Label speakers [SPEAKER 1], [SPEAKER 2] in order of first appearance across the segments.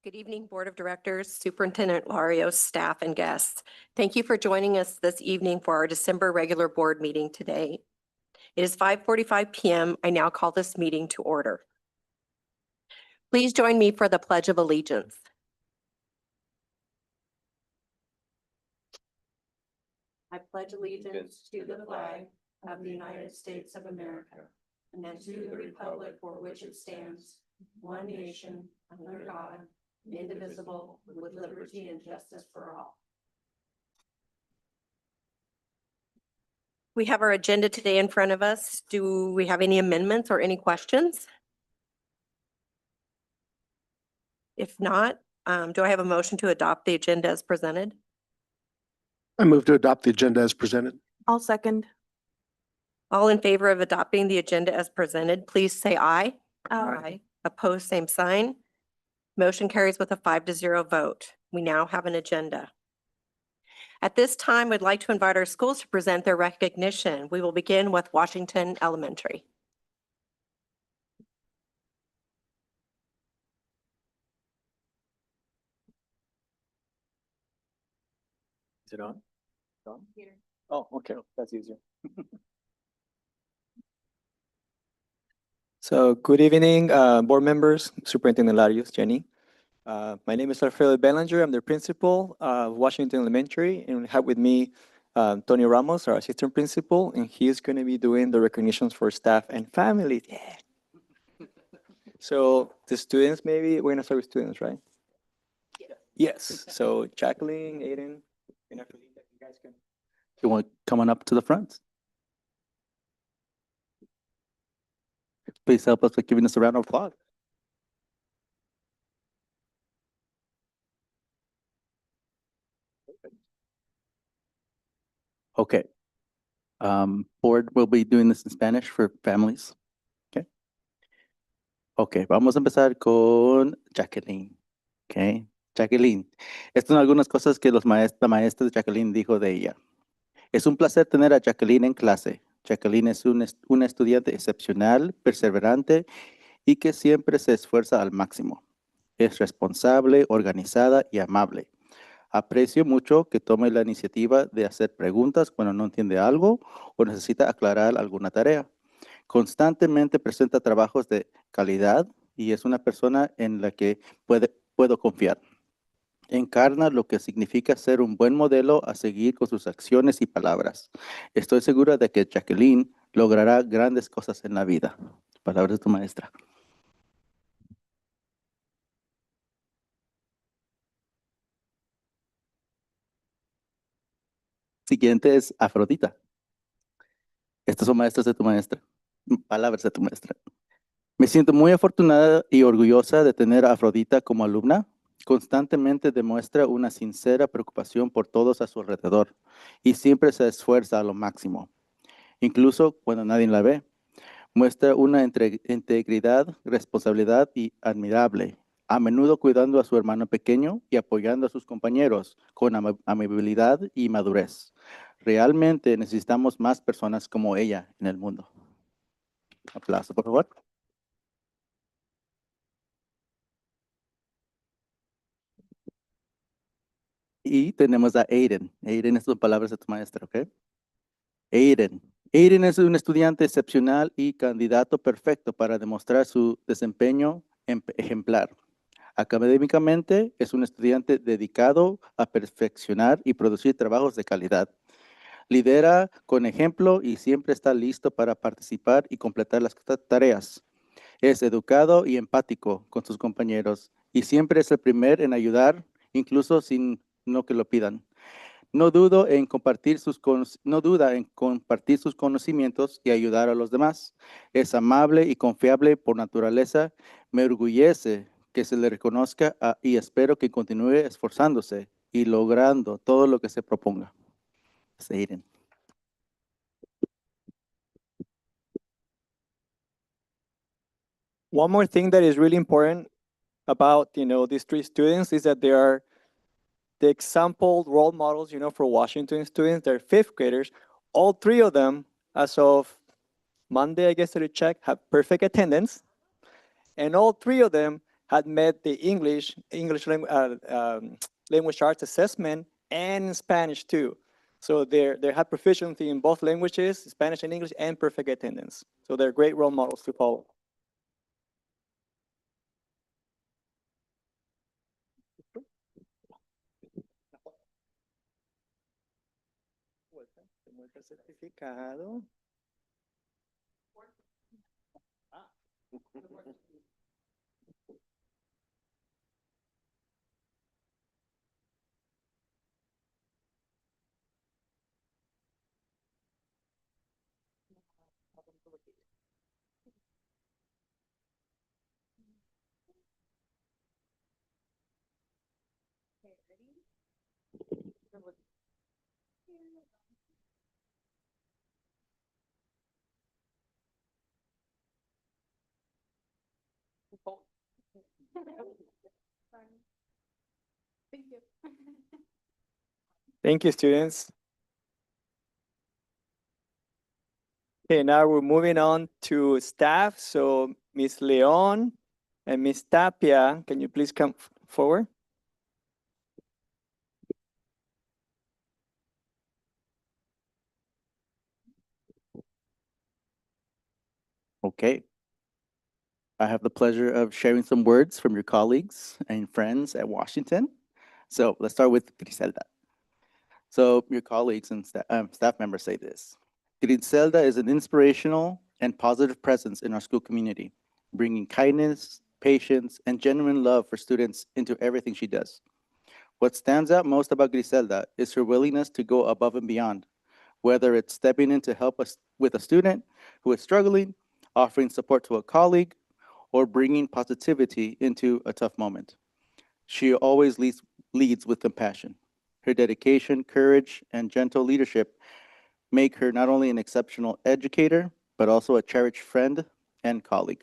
[SPEAKER 1] Good evening, Board of Directors, Superintendent Larios, staff, and guests. Thank you for joining us this evening for our December regular board meeting today. It is 5:45 p.m. I now call this meeting to order. Please join me for the Pledge of Allegiance. I pledge allegiance to the flag of the United States of America and to the republic for which it stands, one nation, under God, indivisible, with liberty and justice for all. We have our agenda today in front of us. Do we have any amendments or any questions? If not, do I have a motion to adopt the agenda as presented?
[SPEAKER 2] I move to adopt the agenda as presented.
[SPEAKER 3] I'll second.
[SPEAKER 1] All in favor of adopting the agenda as presented, please say aye.
[SPEAKER 3] Aye.
[SPEAKER 1] Opposed, same sign. Motion carries with a 5-0 vote. We now have an agenda. At this time, we'd like to invite our schools to present their recognition. We will begin with Washington Elementary.
[SPEAKER 4] Is it on? On? Oh, okay, that's easier. So good evening, board members, Superintendent Larios, Jenny. My name is Alfredo Bellinger. I'm the principal of Washington Elementary, and we have with me Tony Ramos, our assistant principal, and he's going to be doing the recognitions for staff and family. Yeah. So the students, maybe we're going to start with students, right? Yes. So Jacqueline, Aiden, and after that, you guys can. You want to come on up to the front? Please help us by giving us a round of applause. Okay. Board will be doing this in Spanish for families. Okay. Okay, vamos a empezar con Jacqueline. Okay. Jacqueline, estas son algunas cosas que la maestra Jacqueline dijo de ella. Es un placer tener a Jacqueline en clase. Jacqueline es una estudiante excepcional, perseverante y que siempre se esfuerza al máximo. Es responsable, organizada y amable. Aprecio mucho que tome la iniciativa de hacer preguntas cuando no entiende algo o necesita aclarar alguna tarea. Constantemente presenta trabajos de calidad y es una persona en la que puedo confiar. Encarna lo que significa ser un buen modelo a seguir con sus acciones y palabras. Estoy segura de que Jacqueline logrará grandes cosas en la vida. Palabras de tu maestra. Siguiente es Afrodita. Estas son maestras de tu maestra. Palabras de tu maestra. Me siento muy afortunada y orgullosa de tener a Afrodita como alumna. Constantemente demuestra una sincera preocupación por todos a su alrededor y siempre se esfuerza a lo máximo, incluso cuando nadie la ve. Muestra una integridad, responsabilidad y admirable, a menudo cuidando a su hermano pequeño y apoyando a sus compañeros con amabilidad y madurez. Realmente necesitamos más personas como ella en el mundo. Aplauso, por favor. Y tenemos a Aiden. Aiden es las palabras de tu maestra, ¿ok? Aiden. Aiden es un estudiante excepcional y candidato perfecto para demostrar su desempeño ejemplar. Académicamente es un estudiante dedicado a perfeccionar y producir trabajos de calidad. Lidera con ejemplo y siempre está listo para participar y completar las tareas. Es educado y empático con sus compañeros y siempre es el primero en ayudar, incluso sin no que lo pidan. No duda en compartir sus conocimientos y ayudar a los demás. Es amable y confiable por naturaleza. Me orgullece que se le reconozca y espero que continúe esforzándose y logrando todo lo que se proponga. Aiden.
[SPEAKER 5] One more thing that is really important about, these three students is that they are the example role models, for Washington students. They're fifth graders. All three of them, as of Monday, I guess, to check, have perfect attendance. And all three of them had met the language arts assessment and in Spanish too. So they have proficiency in both languages, Spanish and English, and perfect attendance. So they're great role models to follow. Certificado. Thank you, students. Okay, now we're moving on to staff. So Ms. Leon and Ms. Tapia, can you please come forward?
[SPEAKER 4] Okay. I have the pleasure of sharing some words from your colleagues and friends at Washington. So let's start with Griselda. So your colleagues and staff members say this. Griselda is an inspirational and positive presence in our school community, bringing kindness, patience, and genuine love for students into everything she does. What stands out most about Griselda is her willingness to go above and beyond, whether it's stepping in to help us with a student who is struggling, offering support to a colleague, or bringing positivity into a tough moment. She always leads with compassion. Her dedication, courage, and gentle leadership make her not only an exceptional educator, but also a cherished friend and colleague.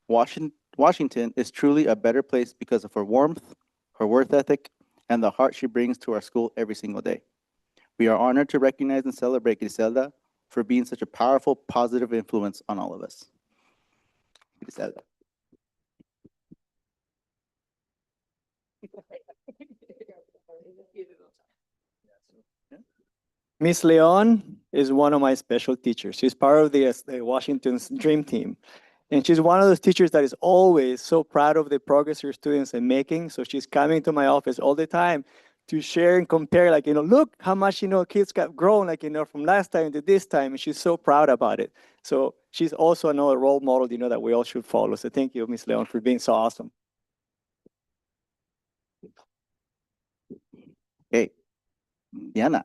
[SPEAKER 4] Washington is truly a better place because of her warmth, her work ethic, and the heart she brings to our school every single day. We are honored to recognize and celebrate Griselda for being such a powerful, positive influence on all of us. Griselda.
[SPEAKER 5] Miss Leon is one of my special teachers. She's part of the Washington's Dream Team. And she's one of those teachers that is always so proud of the progress her students are making. So she's coming to my office all the time to share and compare, like, look how much, kids got grown, like, from last time to this time. And she's so proud about it. So she's also another role model, that we all should follow. So thank you, Miss Leon, for being so awesome.
[SPEAKER 4] Okay, Diana.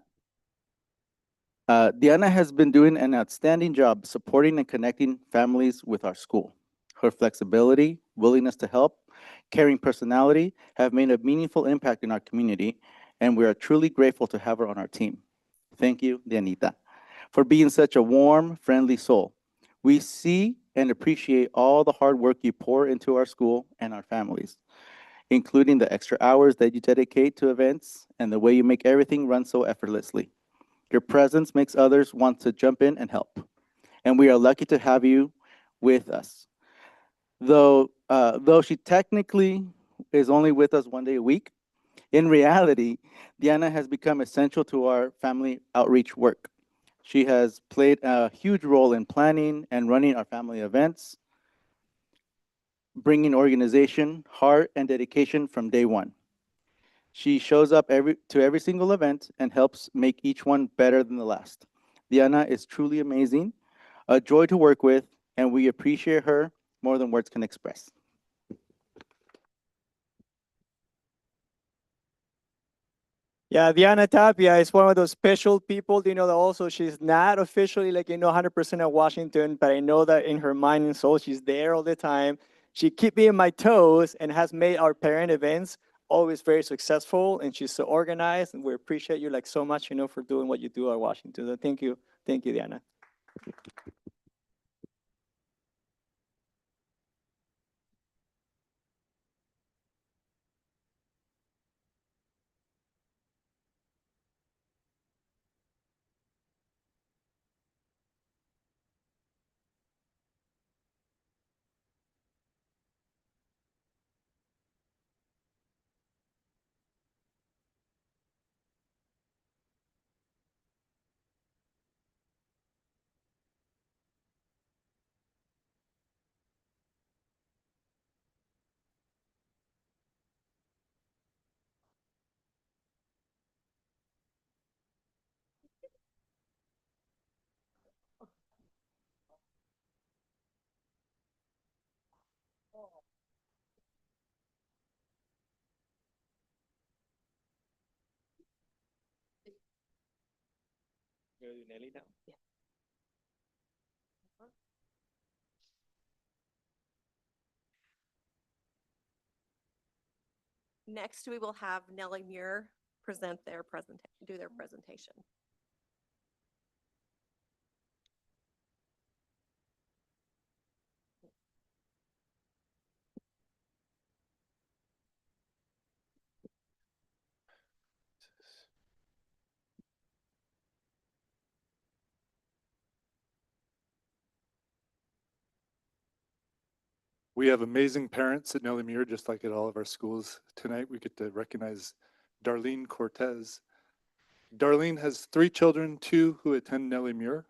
[SPEAKER 4] Diana has been doing an outstanding job supporting and connecting families with our school. Her flexibility, willingness to help, caring personality have made a meaningful impact in our community, and we are truly grateful to have her on our team. Thank you, Dianita, for being such a warm, friendly soul. We see and appreciate all the hard work you pour into our school and our families, including the extra hours that you dedicate to events and the way you make everything run so effortlessly. Your presence makes others want to jump in and help. And we are lucky to have you with us. Though she technically is only with us one day a week, in reality, Diana has become essential to our family outreach work. She has played a huge role in planning and running our family events, bringing organization, heart, and dedication from day one. She shows up to every single event and helps make each one better than the last. Diana is truly amazing, a joy to work with, and we appreciate her more than words can express.
[SPEAKER 5] Yeah, Diana Tapia is one of those special people, that also she's not officially 100% at Washington, but I know that in her mind and soul, she's there all the time. She keeps me in my toes and has made our parent events always very successful, and she's so organized, and we appreciate you so much, for doing what you do at Washington. So thank you, Diana. Nelly now.
[SPEAKER 1] Next, we will have Nellie Muir do their presentation.
[SPEAKER 3] We have amazing parents at Nellie Muir, just like at all of our schools. Tonight, we get to recognize Darlene Cortez. Darlene has 3 children, 2 who attend Nellie Muir.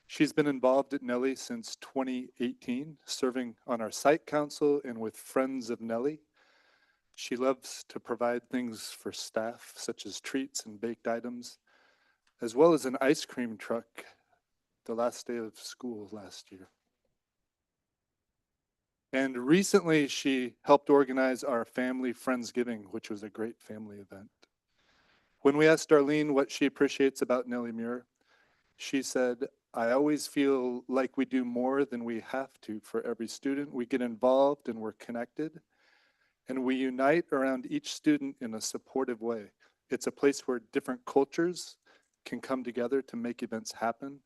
[SPEAKER 3] She's been involved at Nellie since 2018, serving on our site council and with Friends of Nellie. She loves to provide things for staff, such as treats and baked items, as well as an ice cream truck the last day of school last year. And recently, she helped organize our family Friendsgiving, which was a great family event. When we asked Darlene what she appreciates about Nellie Muir, she said, "I always feel like we do more than we have to for every student. We get involved and we're connected, and we unite around each student in a supportive way. It's a place where different cultures can come together to make events happen,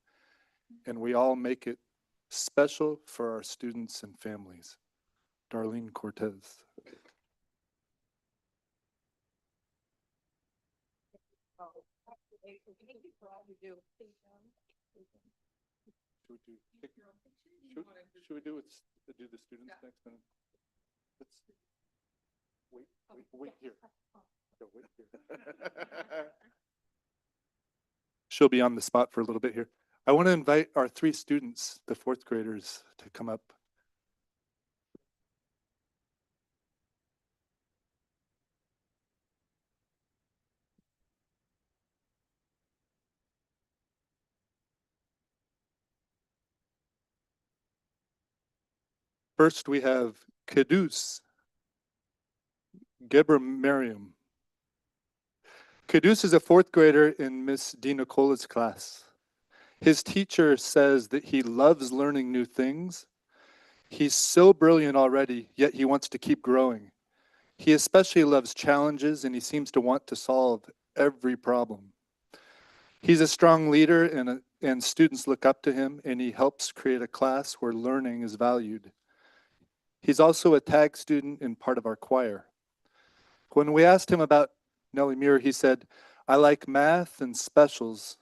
[SPEAKER 3] and we all make it special for our students and families." Darlene Cortez. Should we do the students next? And let's wait here. Go wait here. She'll be on the spot for a little bit here. I want to invite our 3 students, the 4th graders, to come up. First, we have Kadus Gebra Mariam. Kadus is a 4th grader in Miss Dina Cola's class. His teacher says that he loves learning new things. He's so brilliant already, yet he wants to keep growing. He especially loves challenges, and he seems to want to solve every problem. He's a strong leader, and students look up to him, and he helps create a class where learning is valued. He's also a tag student and part of our choir. When we asked him about Nellie Muir, he said, "I like math and specials,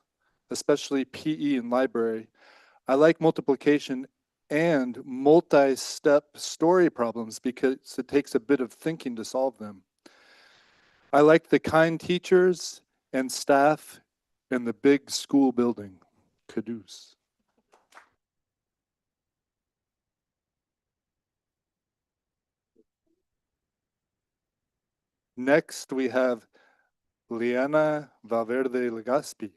[SPEAKER 3] especially PE and library. I like multiplication and multi-step story problems because it takes a bit of thinking to solve them. I like the kind teachers and staff in the big school building." Kadus. Next, we have Liana Valverde Legaspi.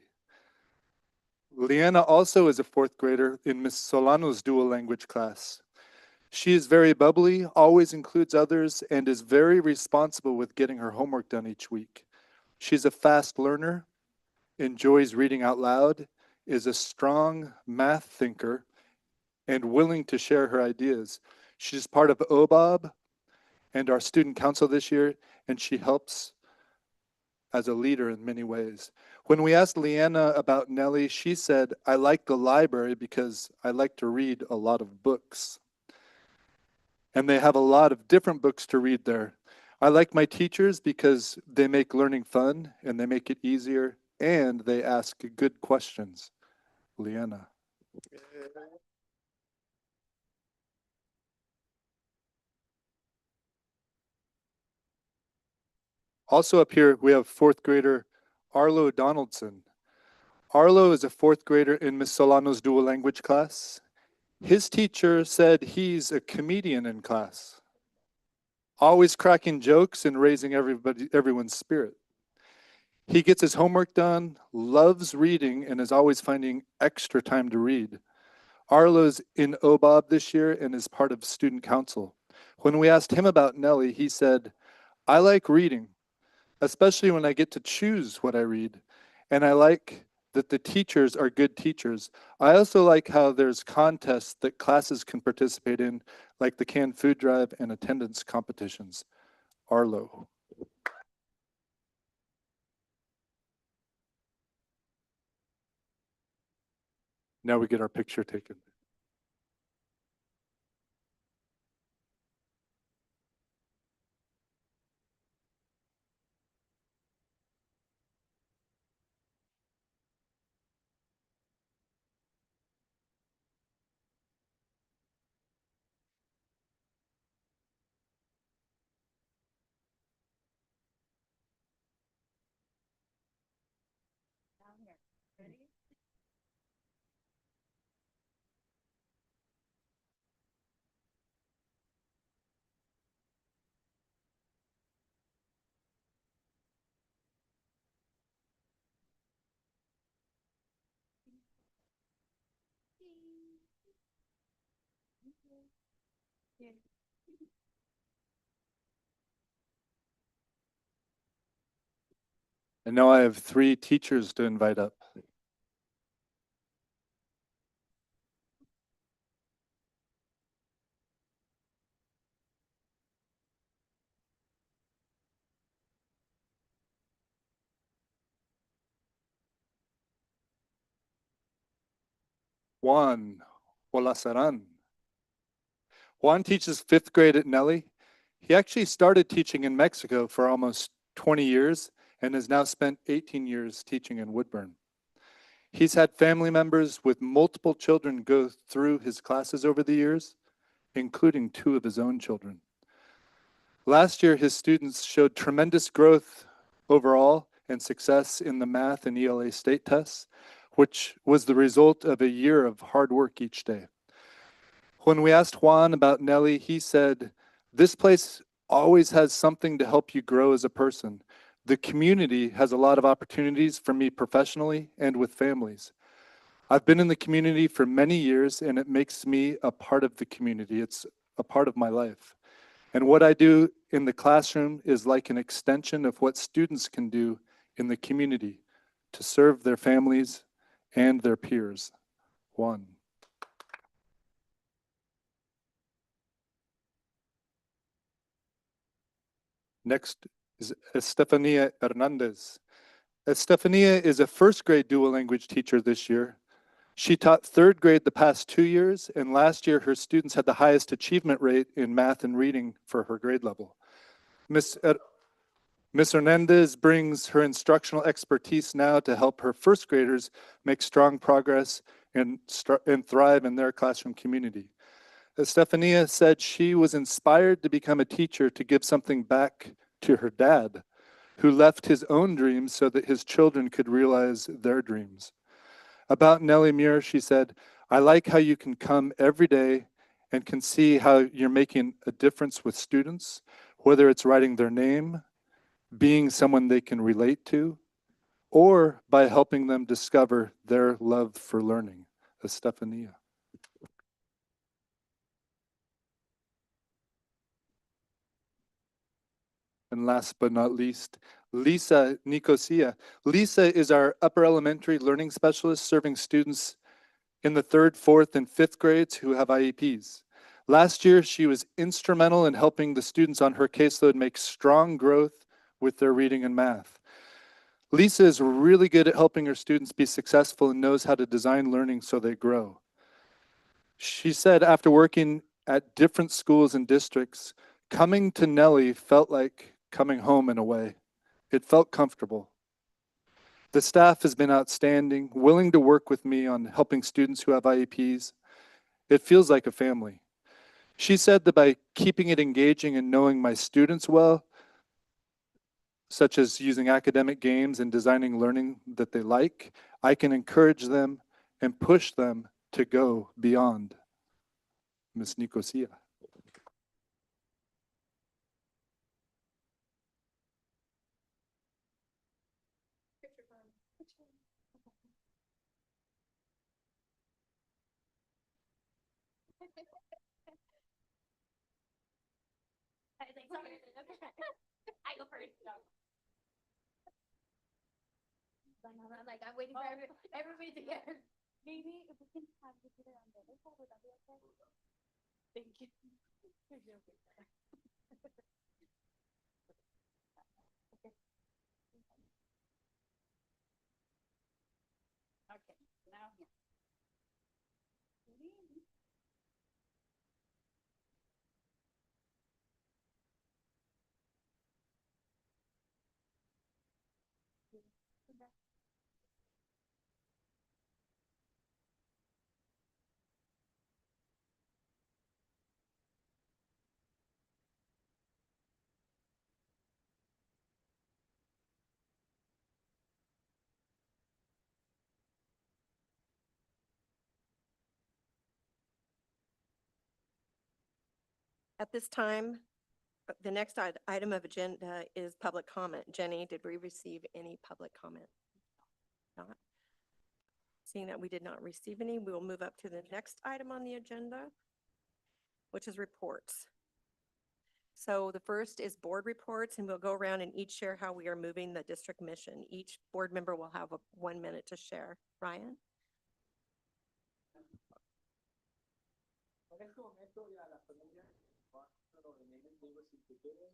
[SPEAKER 3] Liana also is a 4th grader in Miss Solano's dual language class. She is very bubbly, always includes others, and is very responsible with getting her homework done each week. She's a fast learner, enjoys reading out loud, is a strong math thinker, and willing to share her ideas. She's part of OBOB and our student council this year, and she helps as a leader in many ways. When we asked Leanna about Nellie, she said, "I like the library because I like to read a lot of books. And they have a lot of different books to read there. I like my teachers because they make learning fun and they make it easier and they ask good questions." Leanna. Also up here, we have 4th grader Arlo Donaldson. Arlo is a 4th grader in Miss Solano's dual language class. His teacher said he's a comedian in class, always cracking jokes and raising everyone's spirit. He gets his homework done, loves reading, and is always finding extra time to read. Arlo's in OBOB this year and is part of student council. When we asked him about Nellie, he said, "I like reading, especially when I get to choose what I read. And I like that the teachers are good teachers. I also like how there's contests that classes can participate in, like the canned food drive and attendance competitions. Arlo. Now we get our picture taken. And now I have 3 teachers to invite up. Juan Olazaran. Juan teaches 5th grade at Nelly. He actually started teaching in Mexico for almost 20 years and has now spent 18 years teaching in Woodburn. He's had family members with multiple children go through his classes over the years, including 2 of his own children. Last year, his students showed tremendous growth overall and success in the math and ELA state tests, which was the result of a year of hard work each day. When we asked Juan about Nelly, he said, "This place always has something to help you grow as a person. The community has a lot of opportunities for me professionally and with families. I've been in the community for many years, and it makes me a part of the community. It's a part of my life. And what I do in the classroom is like an extension of what students can do in the community to serve their families and their peers." Juan. Next is Estefania Hernandez. Estefania is a 1st grade dual language teacher this year. She taught 3rd grade the past 2 years, and last year her students had the highest achievement rate in math and reading for her grade level. Miss Hernandez brings her instructional expertise now to help her 1st graders make strong progress and thrive in their classroom community. Estefania said she was inspired to become a teacher to give something back to her dad, who left his own dreams so that his children could realize their dreams. About Nellie Muir, she said, "I like how you can come every day and can see how you're making a difference with students, whether it's writing their name, being someone they can relate to, or by helping them discover their love for learning." Estefania. And last but not least, Lisa Nicosia. Lisa is our upper elementary learning specialist serving students in the 3rd, 4th, and 5th grades who have IEPs. Last year, she was instrumental in helping the students on her caseload make strong growth with their reading and math. Lisa is really good at helping her students be successful and knows how to design learning so they grow. She said after working at different schools and districts, coming to Nelly felt like coming home in a way. It felt comfortable. The staff has been outstanding, willing to work with me on helping students who have IEPs. It feels like a family. She said that by keeping it engaging and knowing my students well, such as using academic games and designing learning that they like, I can encourage them and push them to go beyond. Ms. Nicosia.
[SPEAKER 6] I go first. I'm like, I'm waiting for everybody to get. Maybe if we can have you put it on the other side, would that be okay? Thank you. Okay, now here.
[SPEAKER 1] At this time, the next item of agenda is public comment. Jenny, did we receive any public comment? Not. Seeing that we did not receive any, we will move up to the next item on the agenda, which is reports. So the first is board reports, and we'll go around and each share how we are moving the district mission. Each board member will have 1 minute to share. Ryan?
[SPEAKER 5] En este momento ya las familias los niños si te quieren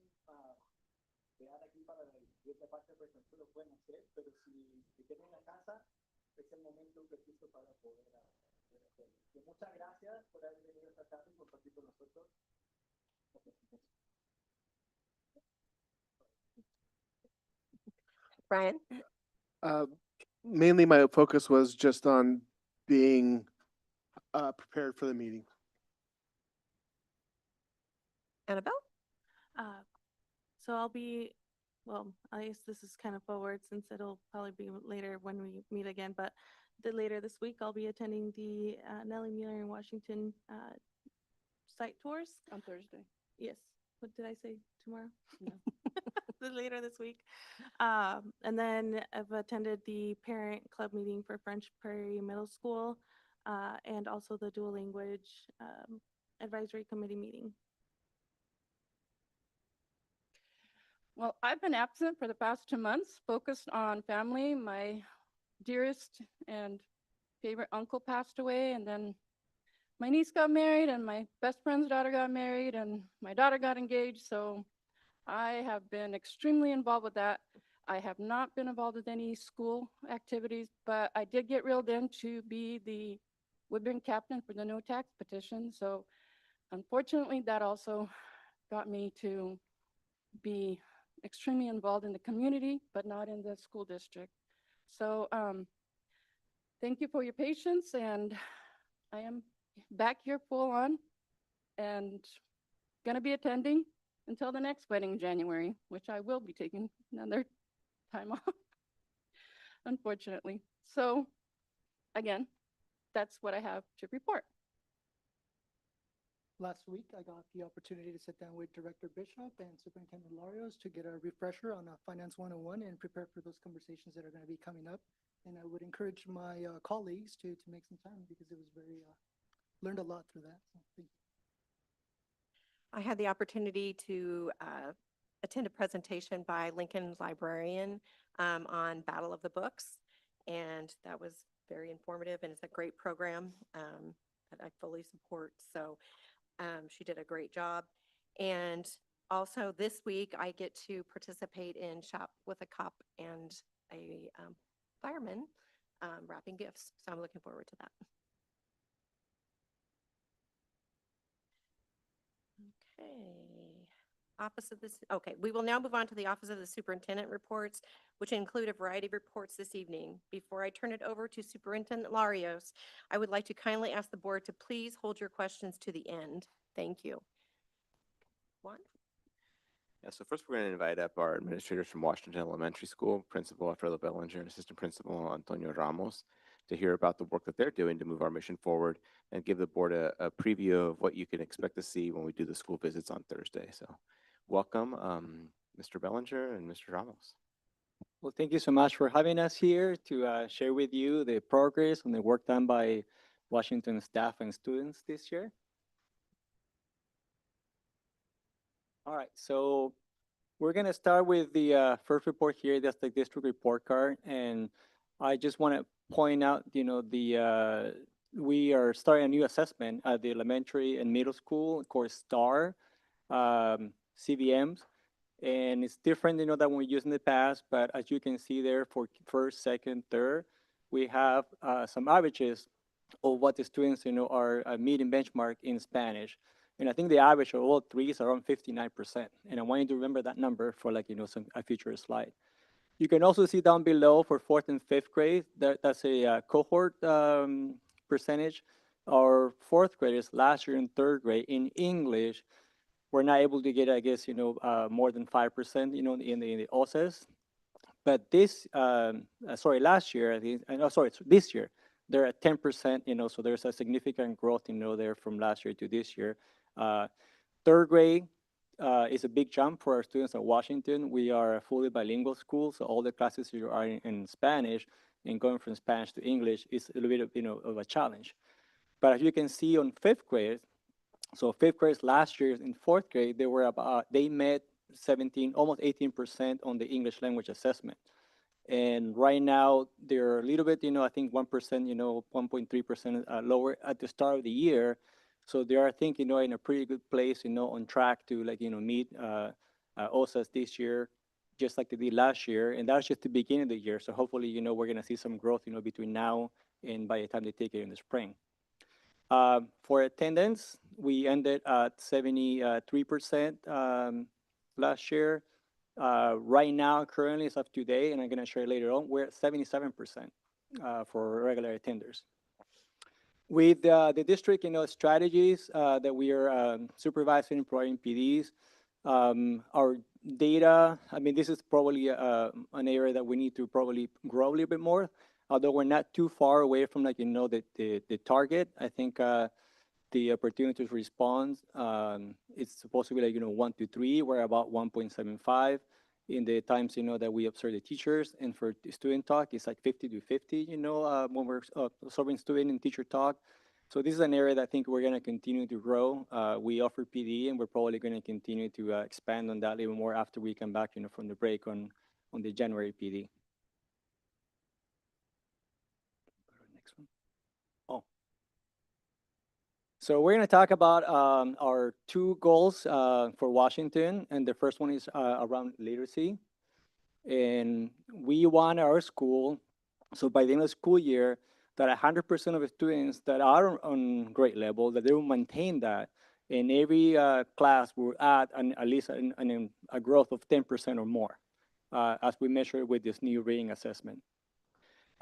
[SPEAKER 5] quedar aquí para esta parte pues no lo pueden hacer, pero si te quedan en la casa es el momento preciso para poder hacerlo. Muchas gracias por haber venido esta tarde y compartir con nosotros.
[SPEAKER 1] Ryan?
[SPEAKER 2] Mainly my focus was just on being prepared for the meeting.
[SPEAKER 1] Annabelle?
[SPEAKER 7] So I'll be, well, I guess this is kind of forward since it'll probably be later when we meet again, but later this week, I'll be attending the Nellie Mueller in Washington site tours.
[SPEAKER 8] On Thursday.
[SPEAKER 7] Yes. What did I say? Tomorrow?
[SPEAKER 8] No.
[SPEAKER 7] Later this week. And then I've attended the parent club meeting for French Prairie Middle School and also the dual language advisory committee meeting.
[SPEAKER 8] Well, I've been absent for the past 2 months, focused on family. My dearest and favorite uncle passed away, and then my niece got married, and my best friend's daughter got married, and my daughter got engaged. So I have been extremely involved with that. I have not been involved with any school activities, but I did get reeled in to be the Woodburn captain for the no tax petition. So unfortunately, that also got me to be extremely involved in the community, but not in the school district. So thank you for your patience, and I am back here full on and gonna be attending until the next wedding in January, which I will be taking another time off, unfortunately. So again, that's what I have to report.
[SPEAKER 9] Last week, I got the opportunity to sit down with Director Bishop and Superintendent Larios to get a refresher on Finance 101 and prepare for those conversations that are going to be coming up. And I would encourage my colleagues to make some time because it was very, learned a lot through that. So thank you.
[SPEAKER 1] I had the opportunity to attend a presentation by Lincoln Librarian on Battle of the Books. And that was very informative, and it's a great program that I fully support. So she did a great job. And also this week, I get to participate in Shop with a Cop and a fireman wrapping gifts. So I'm looking forward to that. Okay. Office of this, okay, we will now move on to the Office of the Superintendent reports, which include a variety of reports this evening. Before I turn it over to Superintendent Larios, I would like to kindly ask the board to please hold your questions to the end. Thank you. Juan?
[SPEAKER 10] Yeah, so first we're going to invite up our administrators from Washington Elementary School, Principal Alfredo Bellinger and Assistant Principal Antonio Ramos, to hear about the work that they're doing to move our mission forward and give the board a preview of what you can expect to see when we do the school visits on Thursday. So welcome, Mr. Bellinger and Mr. Ramos.
[SPEAKER 5] Well, thank you so much for having us here to share with you the progress and the work done by Washington staff and students this year. All right, so we're gonna start with the first report here. That's the district report card, and I just want to point out, we are starting a new assessment at the elementary and middle school, course STAR, CVMs. And it's different, than we used in the past, but as you can see there for first, second, third, we have some averages of what the students, are meeting benchmark in Spanish. And I think the average of all three is around 59%. And I want you to remember that number for a future slide. You can also see down below for fourth and fifth grade, that's a cohort percentage. Our fourth graders last year in third grade in English were not able to get, I guess, more than 5%, in the OSAS. But last year, I think, this year, they're at 10%, so there's a significant growth, there from last year to this year. Third grade is a big jump for our students at Washington. We are a fully bilingual school, so all the classes are in Spanish, and going from Spanish to English is a little bit of a challenge. But as you can see on fifth grade, so fifth grade last year in fourth grade, they met 17, almost 18% on the English language assessment. And right now they're a little bit, I think 1%, 1.3% lower at the start of the year. So they are, I think, in a pretty good place, on track to meet OSAS this year, just like they did last year. And that's just the beginning of the year. So hopefully, we're going to see some growth, between now and by the time they take it in the spring. For attendance, we ended at 73% last year. Right now, currently, it's up to date, and I'm going to share later on, we're at 77% for regular attenders. With the district, strategies that we are supervising and providing PDs, our data, I mean, this is probably an area that we need to probably grow a little bit more, although we're not too far away from, the target. I think the opportunity to respond, it's supposed to be 1 to 3. We're about 1.75 in the times, that we observe the teachers. And for the student talk, it's like 50 to 50, when we're observing student and teacher talk. So this is an area that I think we're going to continue to grow. We offer PD, and we're probably going to continue to expand on that a little more after we come back, from the break on the January PD. Next one. Oh. So we're going to talk about our two goals for Washington, and the first one is around literacy. And we want our school, so by the end of the school year, that 100% of the students that are on grade level, that they will maintain that. In every class, we'll add at least a growth of 10% or more, as we measure with this new reading assessment.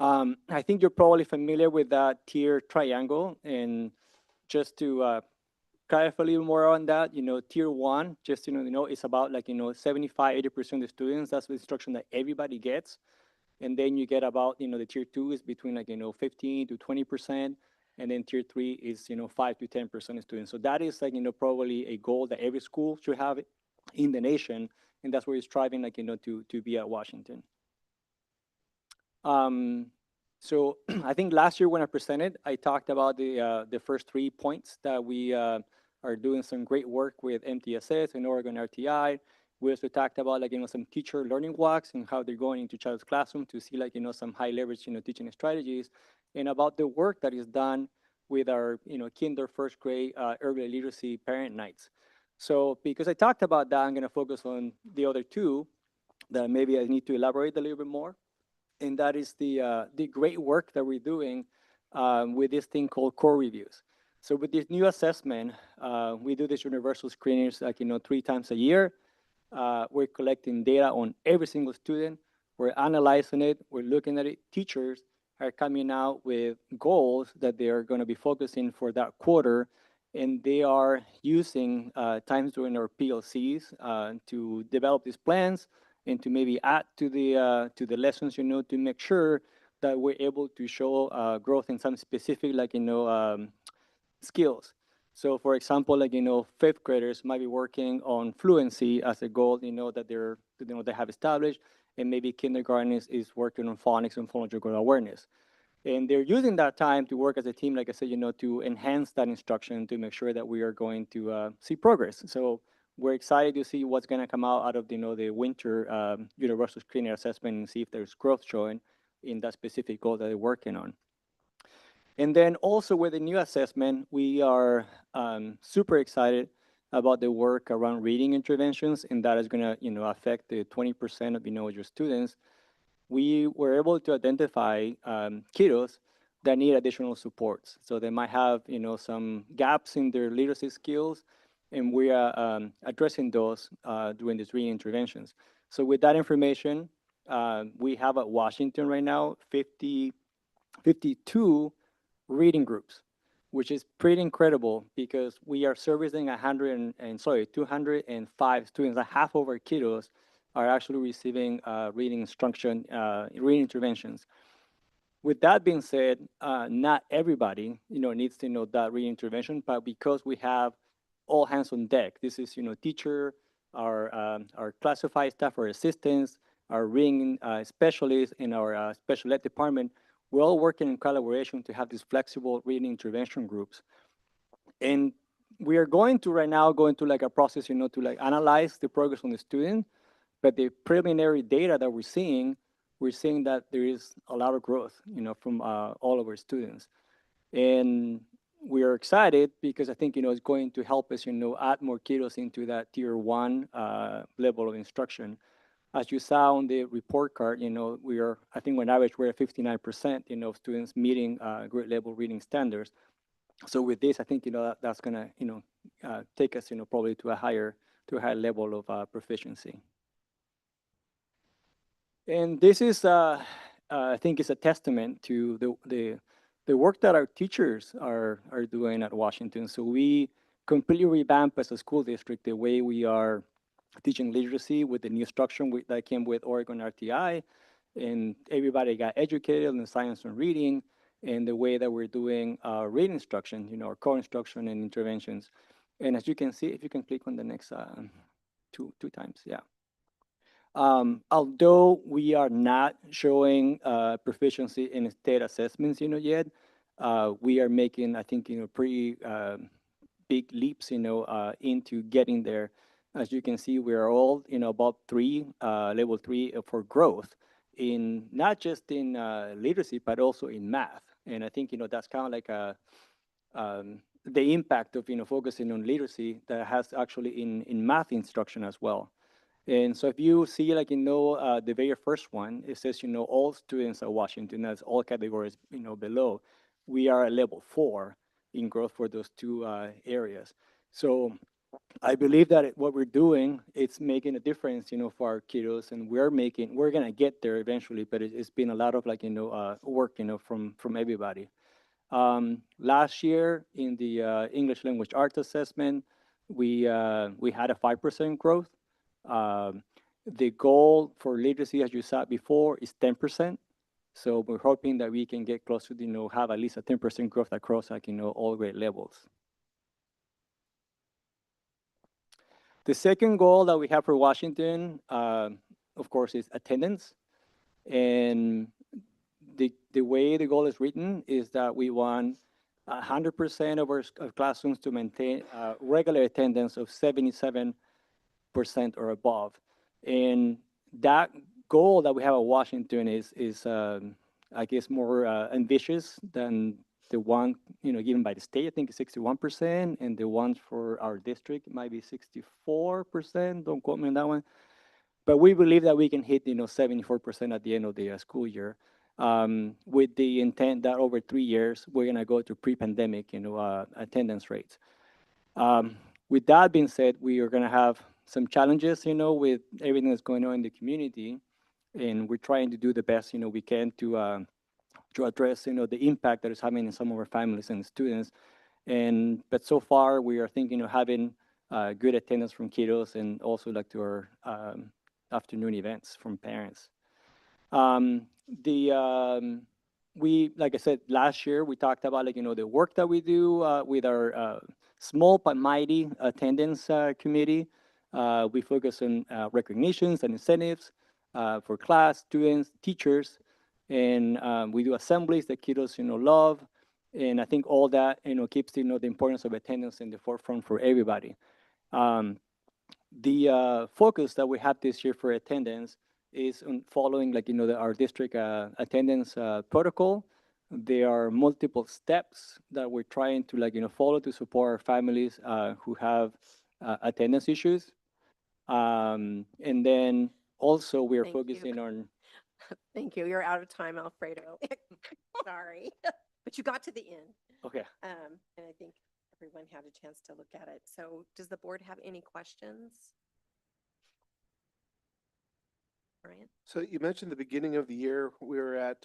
[SPEAKER 5] I think you're probably familiar with that tier triangle, and just to clarify a little more on that, tier 1, just it's about 75-80% of the students. That's the instruction that everybody gets. And then you get about, the tier 2 is between 15 to 20%. And then tier 3 is, 5 to 10% of students. So that is probably a goal that every school should have in the nation. And that's where we're striving, to be at Washington. So I think last year when I presented, I talked about the first 3 points that we are doing some great work with MTSS and Oregon RTI. We also talked about some teacher learning walks and how they're going into child's classroom to see some high leverage teaching strategies, and about the work that is done with our kinder first grade early literacy parent nights. So because I talked about that, I'm going to focus on the other 2 that maybe I need to elaborate a little bit more, and that is the great work that we're doing with this thing called core reviews. So with this new assessment, we do this universal screenings 3 times a year. We're collecting data on every single student. We're analyzing it. We're looking at it. Teachers are coming out with goals that they are going to be focusing for that quarter, and they are using times during our PLCs to develop these plans and to maybe add to the lessons, to make sure that we're able to show growth in some specific, skills. So for example, fifth graders might be working on fluency as a goal, that they have established, and maybe kindergarten is working on phonics and phonological awareness. And they're using that time to work as a team, like I said, to enhance that instruction to make sure that we are going to see progress. So we're excited to see what's going to come out of the winter universal screening assessment and see if there's growth showing. in that specific goal that they're working on. And then also with the new assessment, we are super excited about the work around reading interventions, and that is going to, affect the 20% of, your students. We were able to identify kiddos that need additional supports. So they might have, some gaps in their literacy skills, and we are addressing those during these reading interventions. So with that information, we have at Washington right now 52 reading groups, which is pretty incredible because we are servicing 205 students. Half of our kiddos are actually receiving reading instruction, reading interventions. With that being said, not everybody, needs to know that reading intervention, but because we have all hands on deck, this is, teacher, our classified staff, our assistants, our reading specialists in our special ed department, we're all working in collaboration to have these flexible reading intervention groups. And we are going to right now go into like a process, to like analyze the progress on the student, but the preliminary data that we're seeing that there is a lot of growth, from all of our students. And we are excited because I think, it's going to help us, add more kiddos into that tier 1 level of instruction. As you saw on the report card, we are, I think on average, we're at 59%, of students meeting grade level reading standards. So with this, I think, that's gonna, take us, probably to a higher level of proficiency. And this is, I think, is a testament to the work that our teachers are doing at Washington. So we completely revamped as a school district the way we are teaching literacy with the new structure that came with Oregon RTI, and everybody got educated in science and reading, and the way that we're doing reading instruction, our core instruction and interventions. And as you can see, if you can click on the next two times, yeah. Although we are not showing proficiency in state assessments, yet, we are making, I think, pretty big leaps, into getting there. As you can see, we are all, about level 3 for growth in not just in literacy, but also in math. And I think, that's kind of like the impact of, focusing on literacy that has actually in math instruction as well. And so if you see, like, the very first one, it says, all students at Washington, that's all categories, below. We are at level 4 in growth for those two areas. So I believe that what we're doing, it's making a difference, for our kiddos, and we're gonna get there eventually, but it's been a lot of like, work, from everybody. Last year in the English language arts assessment, we had a 5% growth. The goal for literacy, as you saw before, is 10%. So we're hoping that we can get close to, have at least a 10% growth across, like, all grade levels. The second goal that we have for Washington, of course, is attendance. And the way the goal is written is that we want 100% of our classrooms to maintain regular attendance of 77% or above. And that goal that we have at Washington is I guess, more ambitious than the one, given by the state. I think it's 61%, and the ones for our district might be 64%. Don't quote me on that one. But we believe that we can hit, 74% at the end of the school year, with the intent that over 3 years, we're gonna go to pre-pandemic, attendance rates. With that being said, we are gonna have some challenges, with everything that's going on in the community, and we're trying to do the best, we can to address, the impact that is having in some of our families and students. But so far, we are thinking of having good attendance from kiddos, and also like to our afternoon events from parents. We, like I said, last year, we talked about, like, the work that we do with our small but mighty attendance committee. We focus on recognitions and incentives for class, students, teachers, and we do assemblies that kiddos, love. And I think all that, keeps, the importance of attendance in the forefront for everybody. The focus that we have this year for attendance is following our district attendance protocol. There are multiple steps that we're trying to follow to support our families who have attendance issues. And then also we're
[SPEAKER 1] Thank you.
[SPEAKER 5] focusing on,
[SPEAKER 1] Thank you. You're out of time, Alfredo. Sorry, but you got to the end.
[SPEAKER 5] okay.
[SPEAKER 1] And I think everyone had a chance to look at it. So does the board have any questions? Brian?
[SPEAKER 2] So you mentioned the beginning of the year, we were at,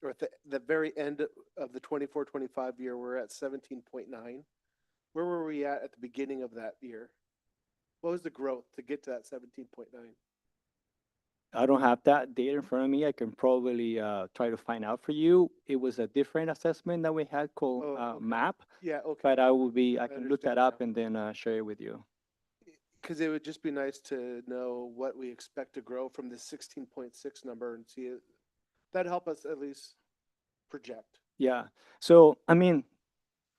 [SPEAKER 2] or at the very end of the 24-25 year, we're at 17.9. Where were we at the beginning of that year? What was the growth to get to that 17.9?
[SPEAKER 5] I don't have that data in front of me. I can probably try to find out for you. It was a different assessment that we had called
[SPEAKER 2] Oh, okay.
[SPEAKER 5] MAP,
[SPEAKER 2] Yeah, okay.
[SPEAKER 5] but I can look
[SPEAKER 2] understand
[SPEAKER 5] that up
[SPEAKER 2] now.
[SPEAKER 5] and then share it with you.
[SPEAKER 2] Because it would just be nice to know what we expect to grow from the 16.6 number and see it. That'd help us at least project.
[SPEAKER 5] Yeah. So, I mean,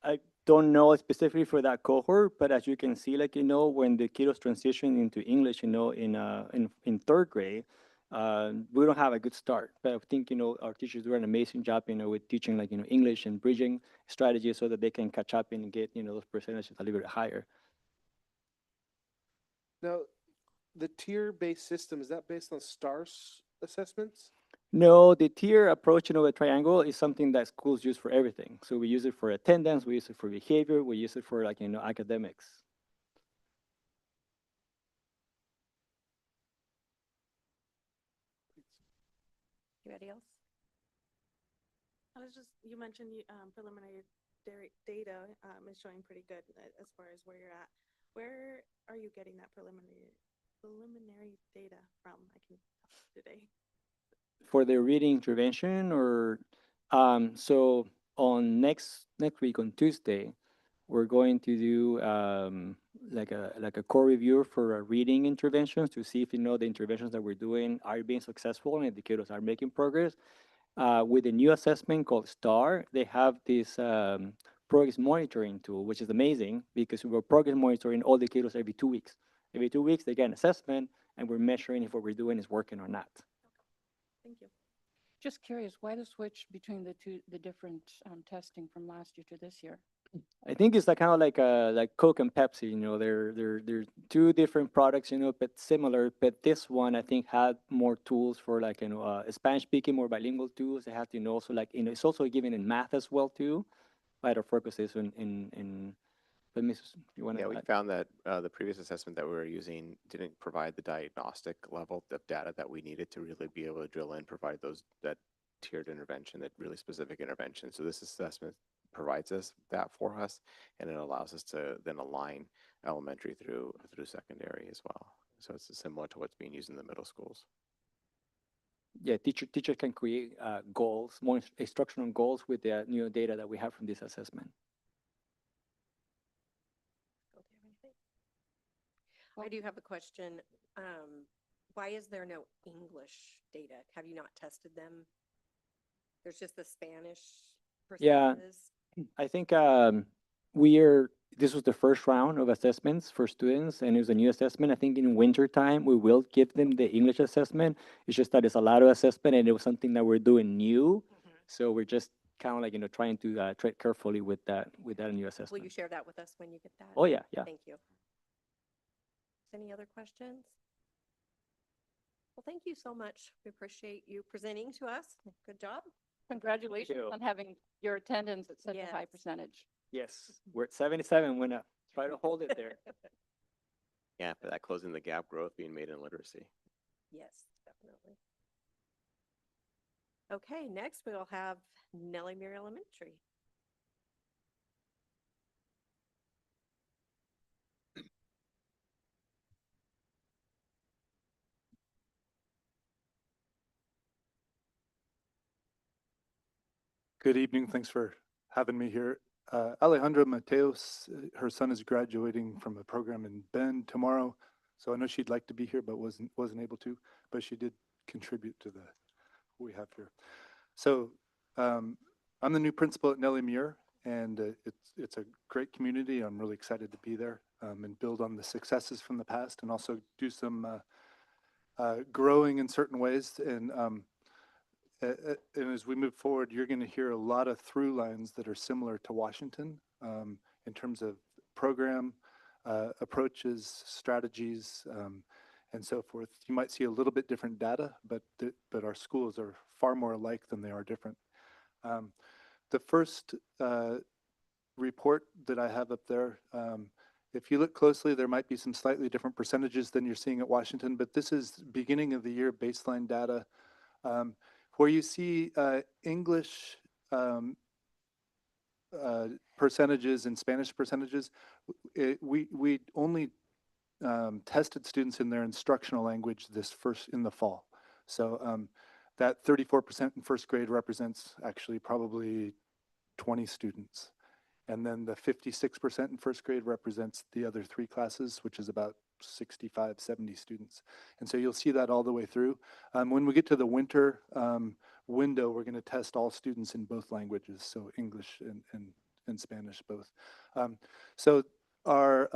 [SPEAKER 5] I don't know specifically for that cohort, but as you can see, when the kiddos transition into English, in third grade, we don't have a good start. But I think, our teachers do an amazing job, with teaching English and bridging strategies so that they can catch up and get, those percentages a little bit higher.
[SPEAKER 2] Now, the tier-based system, is that based on STARS assessments?
[SPEAKER 5] No, the tier approach, the triangle is something that schools use for everything. So we use it for attendance, we use it for behavior, we use it for academics.
[SPEAKER 1] Anybody else?
[SPEAKER 7] You mentioned preliminary data is showing pretty good as far as where you're at. Where are you getting that preliminary data from? I can tell today.
[SPEAKER 5] For the reading intervention, or so on next week on Tuesday, we're going to do like a core review for our reading interventions to see if the interventions that we're doing are being successful and the kiddos are making progress. With a new assessment called STAR, they have this progress monitoring tool, which is amazing because we're progress monitoring all the kiddos every 2 weeks. Every 2 weeks, they get an assessment, and we're measuring if what we're doing is working or not.
[SPEAKER 7] Thank you.
[SPEAKER 8] Just curious, why the switch between the different testing from last year to this year?
[SPEAKER 5] I think it's kind of like Coke and Pepsi. They're two different products, but similar. But this one, I think, had more tools for Spanish speaking, more bilingual tools. They have also it's also given in math as well too. But our focus is in. But Mrs., you want to?
[SPEAKER 10] Yeah, we found that the previous assessment that we were using didn't provide the diagnostic level of data that we needed to really be able to drill in, provide that tiered intervention, that really specific intervention. So this assessment provides us that for us, and it allows us to then align elementary through secondary as well. So it's similar to what's being used in the middle schools.
[SPEAKER 5] Yeah, teacher can create goals, more instructional goals with the new data that we have from this assessment.
[SPEAKER 1] I do have a question. Why is there no English data? Have you not tested them? There's just the Spanish
[SPEAKER 5] Yeah.
[SPEAKER 1] percentages.
[SPEAKER 5] I think this was the first round of assessments for students, and it was a new assessment. I think in winter time we will give them the English assessment. It's just that it's a lot of assessment, and it was something that we're doing new. So we're just kind of trying to tread carefully with that new assessment.
[SPEAKER 1] Will you share that with us when you get that?
[SPEAKER 5] Oh yeah, yeah.
[SPEAKER 1] Thank you. Any other questions? Well, thank you so much. We appreciate you presenting to us. Good job.
[SPEAKER 8] Congratulations
[SPEAKER 5] you.
[SPEAKER 8] on having your attendance at such a high
[SPEAKER 1] Yes.
[SPEAKER 8] percentage.
[SPEAKER 5] Yes, we're at 77. We're gonna try to hold it there.
[SPEAKER 10] Yeah, for that closing the gap growth being made in literacy.
[SPEAKER 1] Yes, definitely. Okay, next we will have Nellie Muir Elementary.
[SPEAKER 3] Good evening. Thanks for having me here. Alejandra Mateos, her son is graduating from a program in Bend tomorrow. So I know she'd like to be here, but wasn't able to, but she did contribute to what we have here. So I'm the new principal at Nellie Muir, and it's a great community. I'm really excited to be there and build on the successes from the past, and also do some growing in certain ways. And as we move forward, you're going to hear a lot of through lines that are similar to Washington in terms of program approaches, strategies, and so forth. You might see a little bit different data, but our schools are far more alike than they are different. The first report that I have up there, if you look closely, there might be some slightly different percentages than you're seeing at Washington, but this is beginning of the year baseline data. Where you see English percentages and Spanish percentages, we only tested students in their instructional language in the fall. So that 34% in first grade represents actually probably 20 students. And then the 56% in first grade represents the other 3 classes, which is about 65, 70 students. And so you'll see that all the way through. When we get to the winter window, we're going to test all students in both languages, so English and Spanish both. So our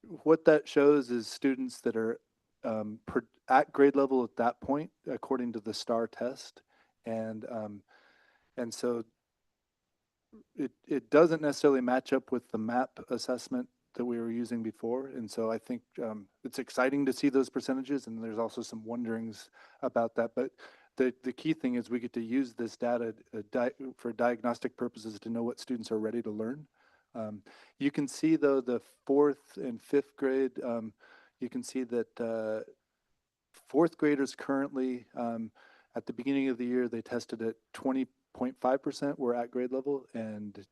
[SPEAKER 3] what that shows is students that are at grade level at that point, according to the STAR test. And so it doesn't necessarily match up with the MAP assessment that we were using before. And so I think it's exciting to see those percentages, and there's also some wonderings about that. But the key thing is we get to use this data for diagnostic purposes to know what students are ready to learn. You can see, though, the 4th and 5th grade, you can see that 4th graders currently, at the beginning of the year, they tested at 20.5% were at grade level. And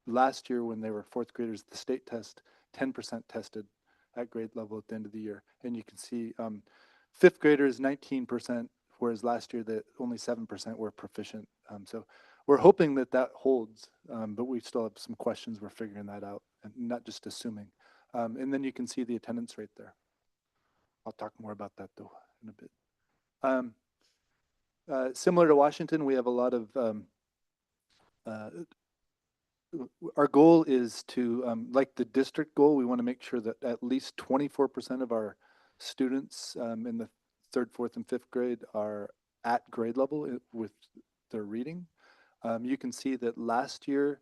[SPEAKER 3] last year, when they were 4th graders, the state test, 10% tested at grade level at the end of the year. And you can see 5th graders, 19%, whereas last year that only 7% were proficient. So we're hoping that that holds, but we still have some questions. We're figuring that out, and not just assuming. And then you can see the attendance rate there. I'll talk more about that, though, in a bit. Similar to Washington, we have a lot of, our goal is to, like the district goal, we want to make sure that at least 24% of our students in the 3rd, 4th, and 5th grade are at grade level with their reading. You can see that last year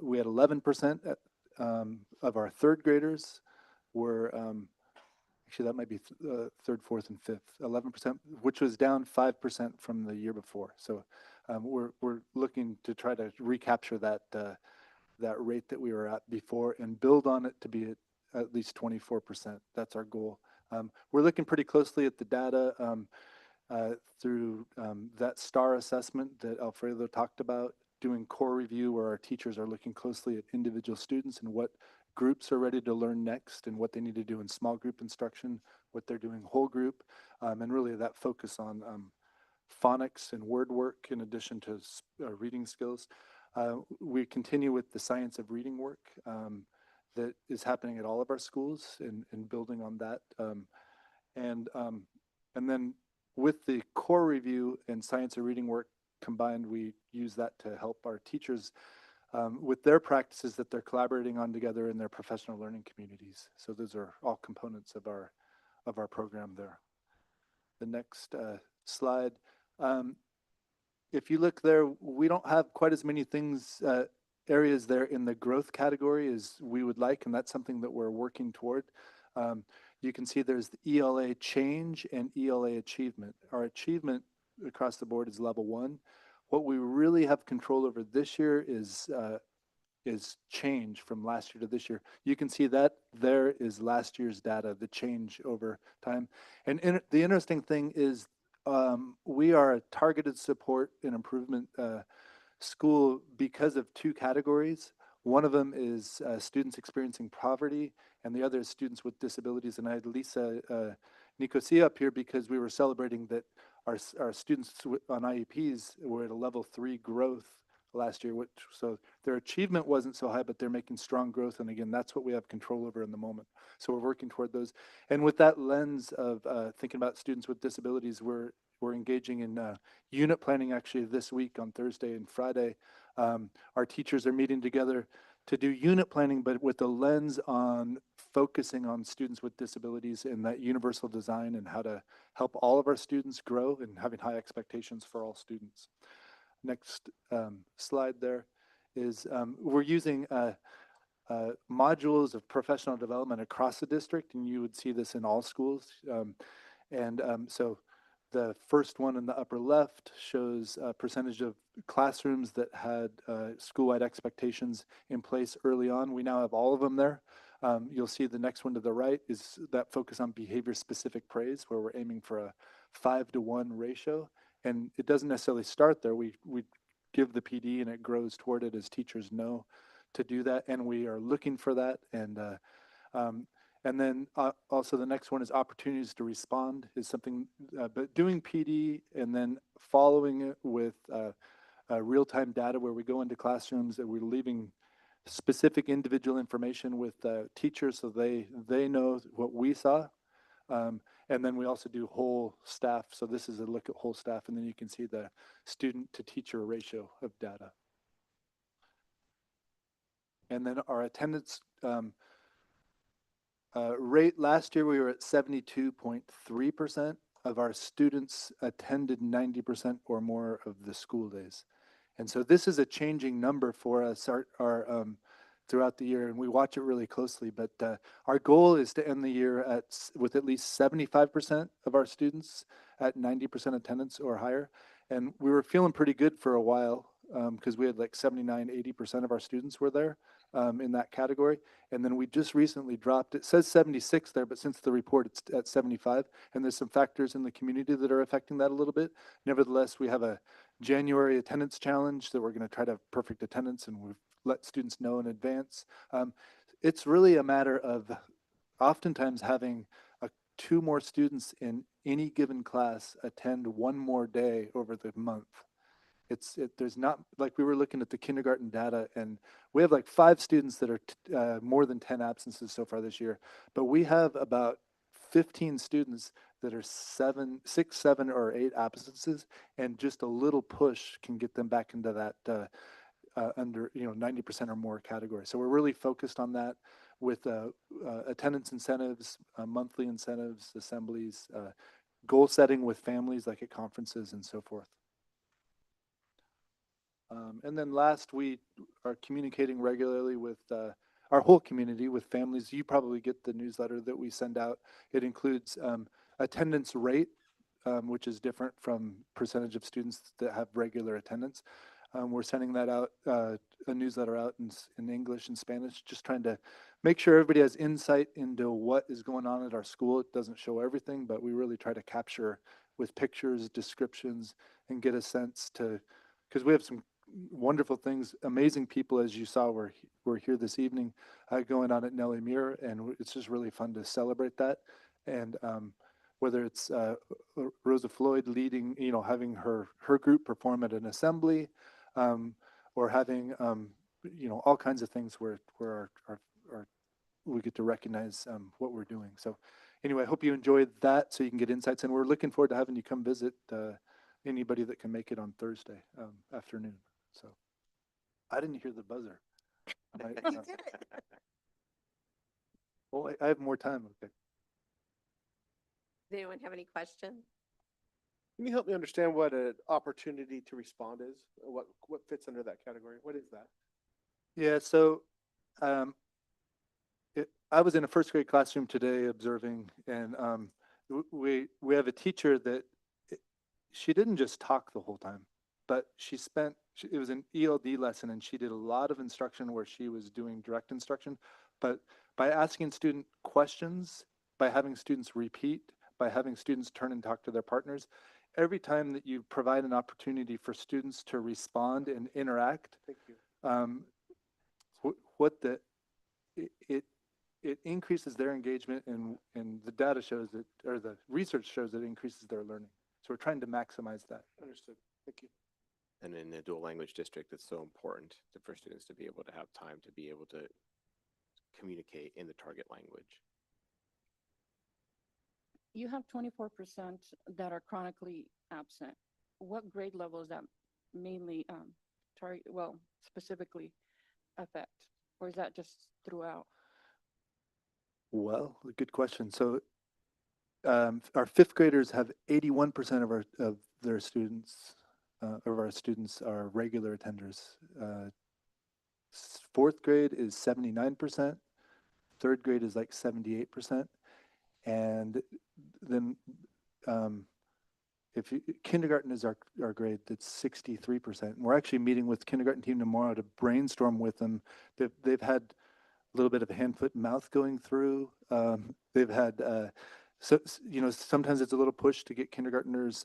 [SPEAKER 3] we had 11% of our 3rd graders were, actually that might be 3rd, 4th, and 5th, 11%, which was down 5% from the year before. So we're looking to try to recapture that rate that we were at before and build on it to be at least 24%. That's our goal. We're looking pretty closely at the data through that STAR assessment that Alfredo talked about, doing core review where our teachers are looking closely at individual students and what groups are ready to learn next and what they need to do in small group instruction, what they're doing whole group, and really that focus on phonics and word work in addition to reading skills. We continue with the science of reading work that is happening at all of our schools and building on that. And then with the core review and science of reading work combined, we use that to help our teachers with their practices that they're collaborating on together in their professional learning communities. So those are all components of our program there. The next slide. If you look there, we don't have quite as many things, areas there in the growth category as we would like, and that's something that we're working toward. You can see there's the ELA change and ELA achievement. Our achievement across the board is level 1. What we really have control over this year is change from last year to this year. You can see that there is last year's data, the change over time. And the interesting thing is we are a targeted support and improvement school because of 2 categories. One of them is students experiencing poverty, and the other is students with disabilities. And I had Lisa Nicosia up here because we were celebrating that our students on IEPs were at a level 3 growth last year, so their achievement wasn't so high, but they're making strong growth. And again, that's what we have control over in the moment. So we're working toward those. And with that lens of thinking about students with disabilities, we're engaging in unit planning actually this week on Thursday and Friday. Our teachers are meeting together to do unit planning, but with a lens on focusing on students with disabilities and that universal design and how to help all of our students grow and having high expectations for all students. Next slide there is we're using modules of professional development across the district, and you would see this in all schools. So the first one in the upper left shows a percentage of classrooms that had school-wide expectations in place early on. We now have all of them there. You'll see the next one to the right is that focus on behavior-specific praise, where we're aiming for a 5-to-1 ratio. And it doesn't necessarily start there. We give the PD and it grows toward it as teachers know to do that, and we are looking for that. And then also the next one is opportunities to respond is something, but doing PD and then following it with real-time data where we go into classrooms and we're leaving specific individual information with teachers so they know what we saw. And then we also do whole staff. So this is a look at whole staff, and then you can see the student to teacher ratio of data. And then our attendance rate last year, we were at 72.3% of our students attended 90% or more of the school days. And so this is a changing number for us throughout the year, and we watch it really closely. But our goal is to end the year with at least 75% of our students at 90% attendance or higher. And we were feeling pretty good for a while because we had like 79, 80% of our students were there in that category. And then we just recently dropped, it says 76 there, but since the report it's at 75. And there's some factors in the community that are affecting that a little bit. Nevertheless, we have a January attendance challenge that we're going to try to have perfect attendance, and we've let students know in advance. It's really a matter of oftentimes having 2 more students in any given class attend 1 more day over the month. There's not, like we were looking at the kindergarten data, and we have like 5 students that are more than 10 absences so far this year, but we have about 15 students that are 6, 7, or 8 absences, and just a little push can get them back into that under 90% or more category. So we're really focused on that with attendance incentives, monthly incentives, assemblies, goal setting with families like at conferences and so forth. And then last, we are communicating regularly with our whole community, with families. You probably get the newsletter that we send out. It includes attendance rate, which is different from percentage of students that have regular attendance. We're sending that out, a newsletter out in English and Spanish, just trying to make sure everybody has insight into what is going on at our school. It doesn't show everything, but we really try to capture with pictures, descriptions, and get a sense to, because we have some wonderful things, amazing people, as you saw, we're here this evening going on at Nellie Muir, and it's just really fun to celebrate that. And whether it's Rosa Floyd leading, having her group perform at an assembly, or having all kinds of things where we get to recognize what we're doing. So anyway, I hope you enjoyed that, so you can get insights, and we're looking forward to having you come visit anybody that can make it on Thursday afternoon. So I didn't hear the buzzer. Well, I have more time. Okay.
[SPEAKER 1] Does anyone have any questions?
[SPEAKER 2] Can you help me understand what an opportunity to respond is? What fits under that category? What is that?
[SPEAKER 3] Yeah, so I was in a first grade classroom today observing, and we have a teacher that she didn't just talk the whole time, but it was an ELD lesson, and she did a lot of instruction where she was doing direct instruction, but by asking student questions, by having students repeat, by having students turn and talk to their partners, every time that you provide an opportunity for students to respond and interact,
[SPEAKER 2] Thank you.
[SPEAKER 3] It increases their engagement, and the data shows that, or the research shows that it increases their learning. So we're trying to maximize that.
[SPEAKER 2] Understood. Thank you.
[SPEAKER 10] And in the dual language district, it's so important for students to be able to have time to be able to communicate in the target language.
[SPEAKER 8] You have 24% that are chronically absent. What grade level is that mainly specifically affect? Or is that just throughout?
[SPEAKER 3] Well, good question. So our fifth graders have 81% of their students, of our students are regular attenders. Fourth grade is 79%. Third grade is like 78%. And then if kindergarten is our grade, that's 63%. And we're actually meeting with kindergarten team tomorrow to brainstorm with them. They've had a little bit of hand, foot, and mouth going through. They've had, sometimes it's a little push to get kindergartners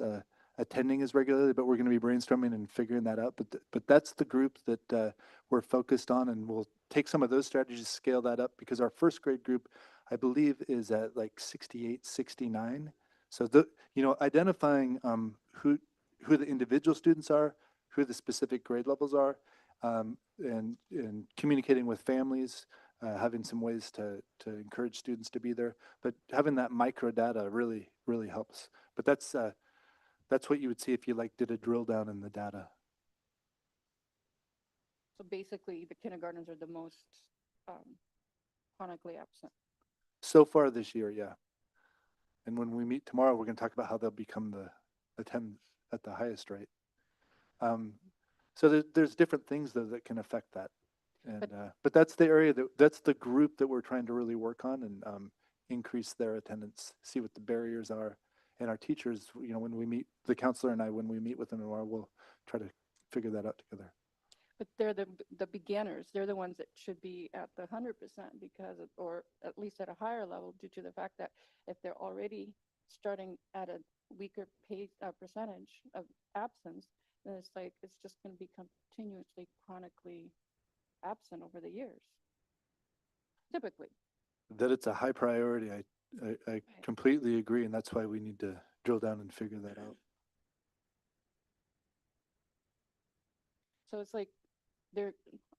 [SPEAKER 3] attending as regularly, but we're going to be brainstorming and figuring that out. But that's the group that we're focused on, and we'll take some of those strategies, scale that up, because our first grade group, I believe, is at like 68, 69. So identifying who the individual students are, who the specific grade levels are, and communicating with families, having some ways to encourage students to be there. But having that micro data really, really helps. But that's what you would see if you did a drill down in the data.
[SPEAKER 8] So basically, the kindergartners are the most chronically absent.
[SPEAKER 3] So far this year, yeah. And when we meet tomorrow, we're going to talk about how they'll become the attendance at the highest rate. So there's different things though that can affect that. And but that's the area that's the group that we're trying to really work on and increase their attendance, see what the barriers are. And our teachers, when we meet, the counselor and I, when we meet with them tomorrow, we'll try to figure that out together.
[SPEAKER 8] But they're the beginners. They're the ones that should be at the 100% or at least at a higher level, due to the fact that if they're already starting at a weaker percentage of absence, then it's just going to be continuously chronically absent over the years. Typically.
[SPEAKER 3] That it's a high priority, I completely agree, and that's why we need to drill down and figure that out.
[SPEAKER 8] So it's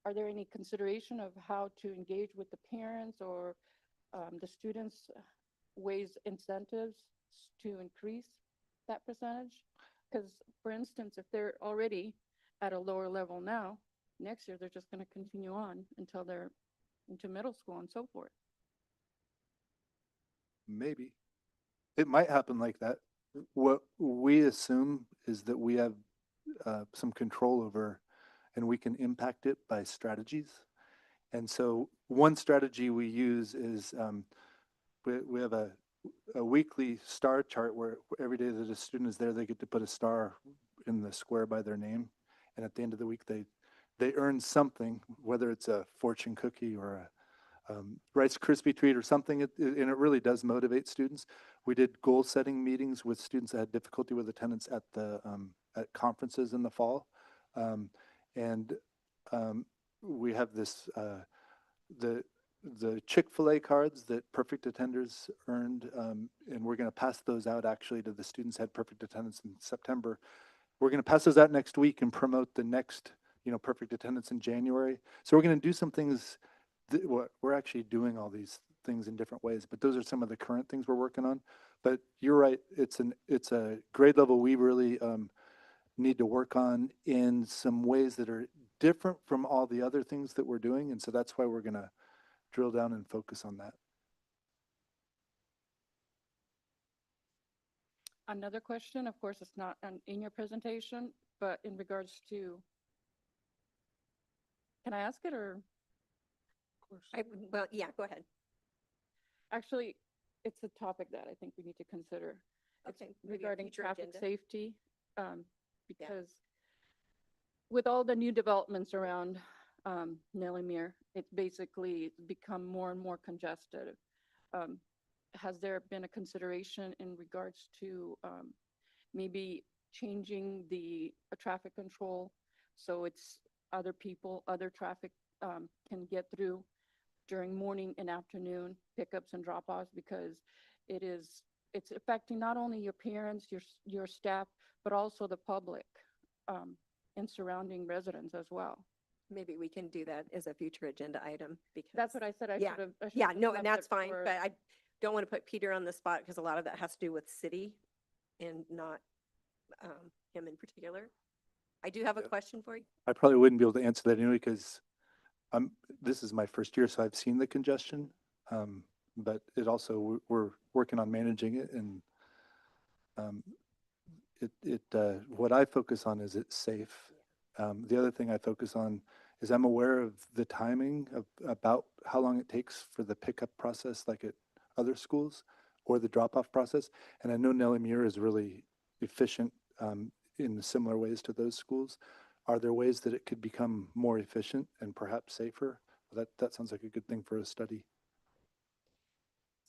[SPEAKER 8] are there any consideration of how to engage with the parents or the students, ways, incentives to increase that percentage? Because, for instance, if they're already at a lower level now, next year they're just going to continue on until they're into middle school and so forth.
[SPEAKER 3] Maybe. It might happen like that. What we assume is that we have some control over, and we can impact it by strategies. And so one strategy we use is we have a weekly star chart where every day that a student is there, they get to put a star in the square by their name. And at the end of the week, they earn something, whether it's a fortune cookie or a Rice Krispie treat or something, and it really does motivate students. We did goal setting meetings with students that had difficulty with attendance at the at conferences in the fall. We have this the Chick-fil-A cards that perfect attenders earned, and we're going to pass those out actually to the students who had perfect attendance in September. We're going to pass those out next week and promote the next perfect attendance in January. So we're going to do some things. We're actually doing all these things in different ways, but those are some of the current things we're working on. But you're right, it's a grade level we really need to work on in some ways that are different from all the other things that we're doing, and so that's why we're going to drill down and focus on that.
[SPEAKER 8] Another question, of course, it's not in your presentation, but in regards to, can I ask it or?
[SPEAKER 1] Well, yeah, go ahead.
[SPEAKER 8] Actually, it's a topic that I think we need to consider. It's
[SPEAKER 1] Okay, maybe a
[SPEAKER 8] regarding
[SPEAKER 1] future
[SPEAKER 8] traffic
[SPEAKER 1] agenda.
[SPEAKER 8] safety, because with all the new developments around Nellie Mere, it's basically become more and more congested. Has there been a consideration in regards to maybe changing the traffic control so it's other people, other traffic can get through during morning and afternoon pickups and drop-offs, because it's affecting not only your parents, your staff, but also the public and surrounding residents as well.
[SPEAKER 1] Maybe we can do that as a future agenda item because.
[SPEAKER 8] That's what I said. I
[SPEAKER 1] Yeah.
[SPEAKER 8] should have.
[SPEAKER 1] Yeah, no, and that's fine, but I don't want to put Peter on the spot because a lot of that has to do with city and not him in particular. I do have a question for you.
[SPEAKER 3] I probably wouldn't be able to answer that anyway because this is my first year, so I've seen the congestion. But it also, we're working on managing it, and what I focus on is it's safe. The other thing I focus on is I'm aware of the timing of about how long it takes for the pickup process, like at other schools, or the drop-off process. And I know Nellie Muir is really efficient in similar ways to those schools. Are there ways that it could become more efficient and perhaps safer? That sounds like a good thing for a study.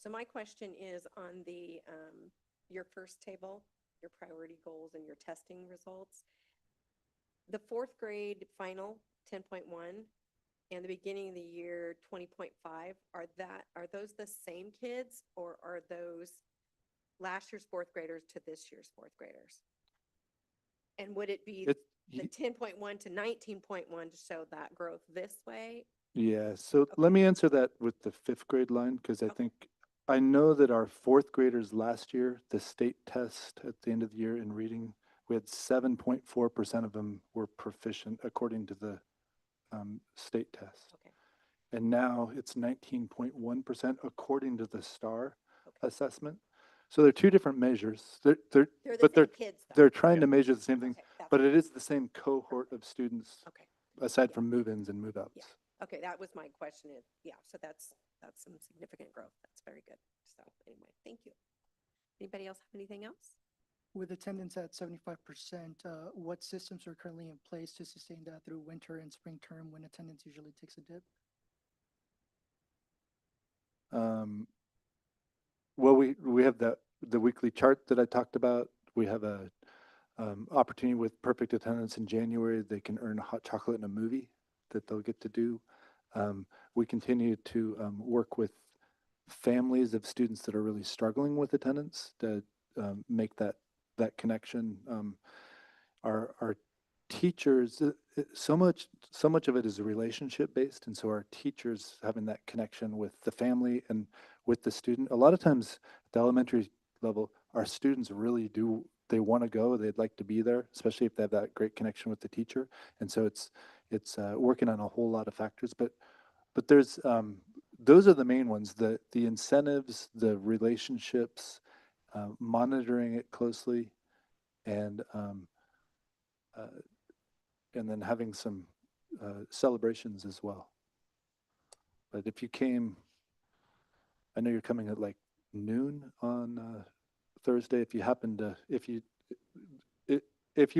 [SPEAKER 1] So my question is on the, your first table, your priority goals and your testing results. The fourth grade final, 10.1, and the beginning of the year, 20.5, are those the same kids, or are those last year's fourth graders to this year's fourth graders? And would it be
[SPEAKER 3] It,
[SPEAKER 1] the 10.1 to 19.1 to show that growth this way?
[SPEAKER 3] yeah, so let me answer that with the fifth grade line, because I
[SPEAKER 1] Okay.
[SPEAKER 3] think, I know that our fourth graders last year, the state test at the end of the year in reading, we had 7.4% of them were proficient according to the state test.
[SPEAKER 1] Okay.
[SPEAKER 3] And now it's 19.1% according to the STAR
[SPEAKER 1] Okay.
[SPEAKER 3] assessment. So they're two different measures.
[SPEAKER 1] They're the
[SPEAKER 3] but
[SPEAKER 1] same kids, though.
[SPEAKER 3] they're trying to measure the same thing,
[SPEAKER 1] Okay, that's
[SPEAKER 3] but
[SPEAKER 1] what-
[SPEAKER 3] it is the same cohort of students
[SPEAKER 1] Okay.
[SPEAKER 3] aside from move-ins and move-outs.
[SPEAKER 1] Okay, that was my question. Yeah, so that's some significant growth. That's very good. So anyway, thank you. Anybody else have anything else?
[SPEAKER 9] With attendance at 75%, what systems are currently in place to sustain that through winter and spring term when attendance usually takes a dip?
[SPEAKER 3] Well, we have the weekly chart that I talked about. We have a opportunity with perfect attendance in January. They can earn a hot chocolate and a movie that they'll get to do. We continue to work with families of students that are really struggling with attendance to make that connection. Our teachers, so much of it is relationship based, and so our teachers having that connection with the family and with the student. A lot of times at the elementary level, our students really do, they want to go, they'd like to be there, especially if they have that great connection with the teacher. And so it's working on a whole lot of factors, but there's those are the main ones, the incentives, the relationships, monitoring it closely, and then having some celebrations as well. But if you came, I know you're coming at like noon on Thursday. If you happen to, if you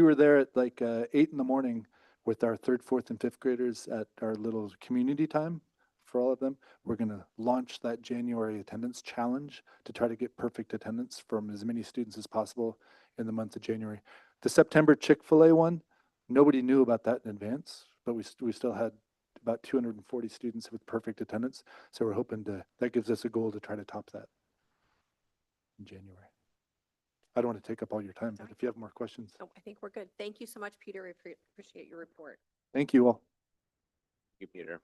[SPEAKER 3] were there at like 8 in the morning with our third, fourth, and fifth graders at our little community time for all of them, we're going to launch that January attendance challenge to try to get perfect attendance from as many students as possible in the month of January. The September Chick-fil-A one, nobody knew about that in advance, but we still had about 240 students with perfect attendance. So we're hoping that gives us a goal to try to top that in January. I don't want to take up all your time, but if you have more questions.
[SPEAKER 1] Oh, I think we're good. Thank you so much, Peter. We appreciate your report.
[SPEAKER 3] Thank you all.
[SPEAKER 10] Thank you, Peter.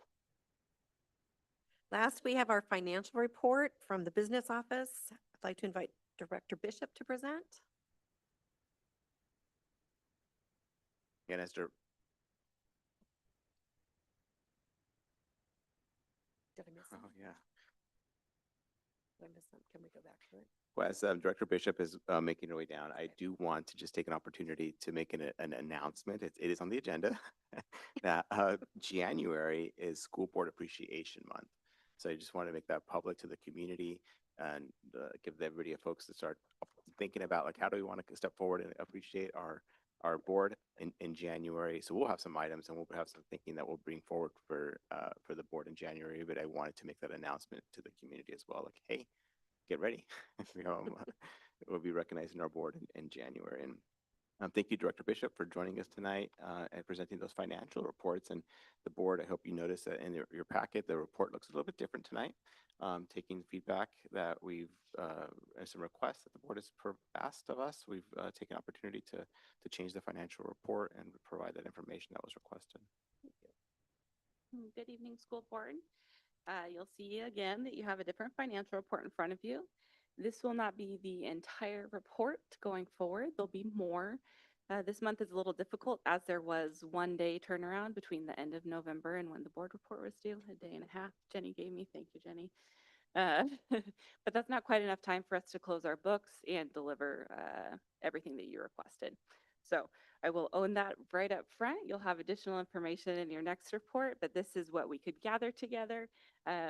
[SPEAKER 1] Last, we have our financial report from the business office. I'd like to invite Director Bishop to present.
[SPEAKER 10] Again, as
[SPEAKER 1] Did I miss
[SPEAKER 10] oh
[SPEAKER 1] something?
[SPEAKER 10] yeah.
[SPEAKER 1] Did I miss something? Can we go back to it?
[SPEAKER 10] Well, as Director Bishop is making her way down, I do want to just take an opportunity to make an announcement. It is on the agenda that January is School Board Appreciation Month. So I just want to make that public to the community and give everybody a folks to start thinking about like how do we want to step forward and appreciate our board in January. So we'll have some items and we'll have some thinking that we'll bring forward for the board in January. But I wanted to make that announcement to the community as well. Like, hey, get ready. We'll be recognizing our board in January. And thank you, Director Bishop, for joining us tonight and presenting those financial reports. And the board, I hope you noticed that in your packet, the report looks a little bit different tonight. Taking feedback that we've, and some requests that the board has asked of us, we've taken opportunity to change the financial report and provide that information that was requested.
[SPEAKER 11] Good evening, school board. You'll see again that you have a different financial report in front of you. This will not be the entire report going forward. There'll be more This month is a little difficult as there was 1 day turnaround between the end of November and when the board report was due, a day and a half. Jenny gave me, thank you, Jenny. But that's not quite enough time for us to close our books and deliver everything that you requested. So I will own that right up front. You'll have additional information in your next report, but this is what we could gather together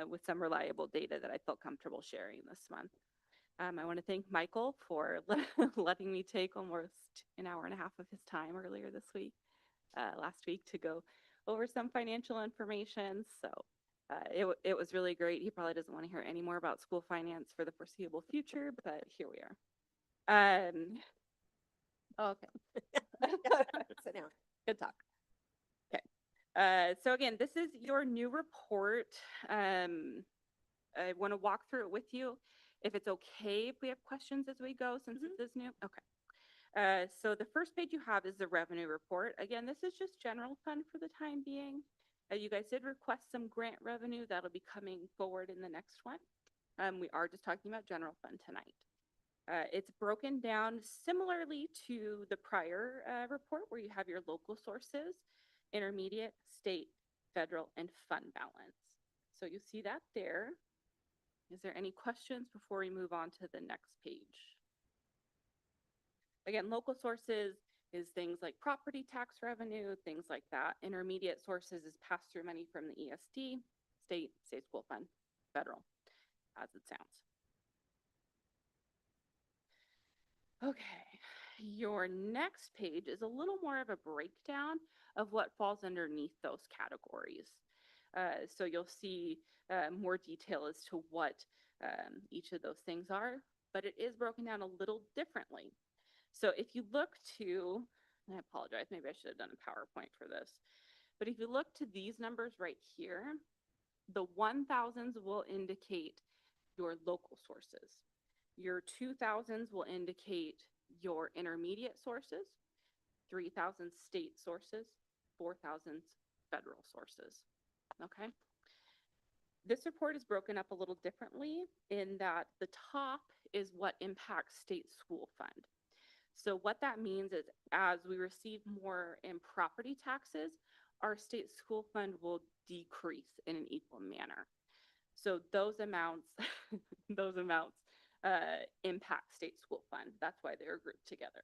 [SPEAKER 11] with some reliable data that I felt comfortable sharing this month. I want to thank Michael for letting me take almost an hour and a half of his time earlier this week, last week, to go over some financial information. So it was really great. He probably doesn't want to hear any more about school finance for the foreseeable future, but here we are. Okay.
[SPEAKER 1] Sit down.
[SPEAKER 11] Good talk. Okay. So again, this is your new report. I want to walk through it with you. If it's okay, if we have questions as we go, since this is new. Okay. So the first page you have is the revenue report. Again, this is just general fund for the time being. You guys did request some grant revenue that'll be coming forward in the next one. We are just talking about general fund tonight. It's broken down similarly to the prior report where you have your local sources, intermediate, state, federal, and fund balance. So you see that there. Is there any questions before we move on to the next page? Again, local sources is things like property tax revenue, things like that. Intermediate sources is pass-through money from the ESD, state school fund, federal, as it sounds. Okay, your next page is a little more of a breakdown of what falls underneath those categories. So you'll see more detail as to what each of those things are, but it is broken down a little differently. So if you look to, and I apologize, maybe I should have done a PowerPoint for this, but if you look to these numbers right here, the 1000s will indicate your local sources. Your 2000s will indicate your intermediate sources, 3000 state sources, 4000 federal sources. Okay. This report is broken up a little differently in that the top is what impacts state school fund. So what that means is as we receive more in property taxes, our state school fund will decrease in an equal manner. So those amounts, impact state school fund. That's why they're grouped together.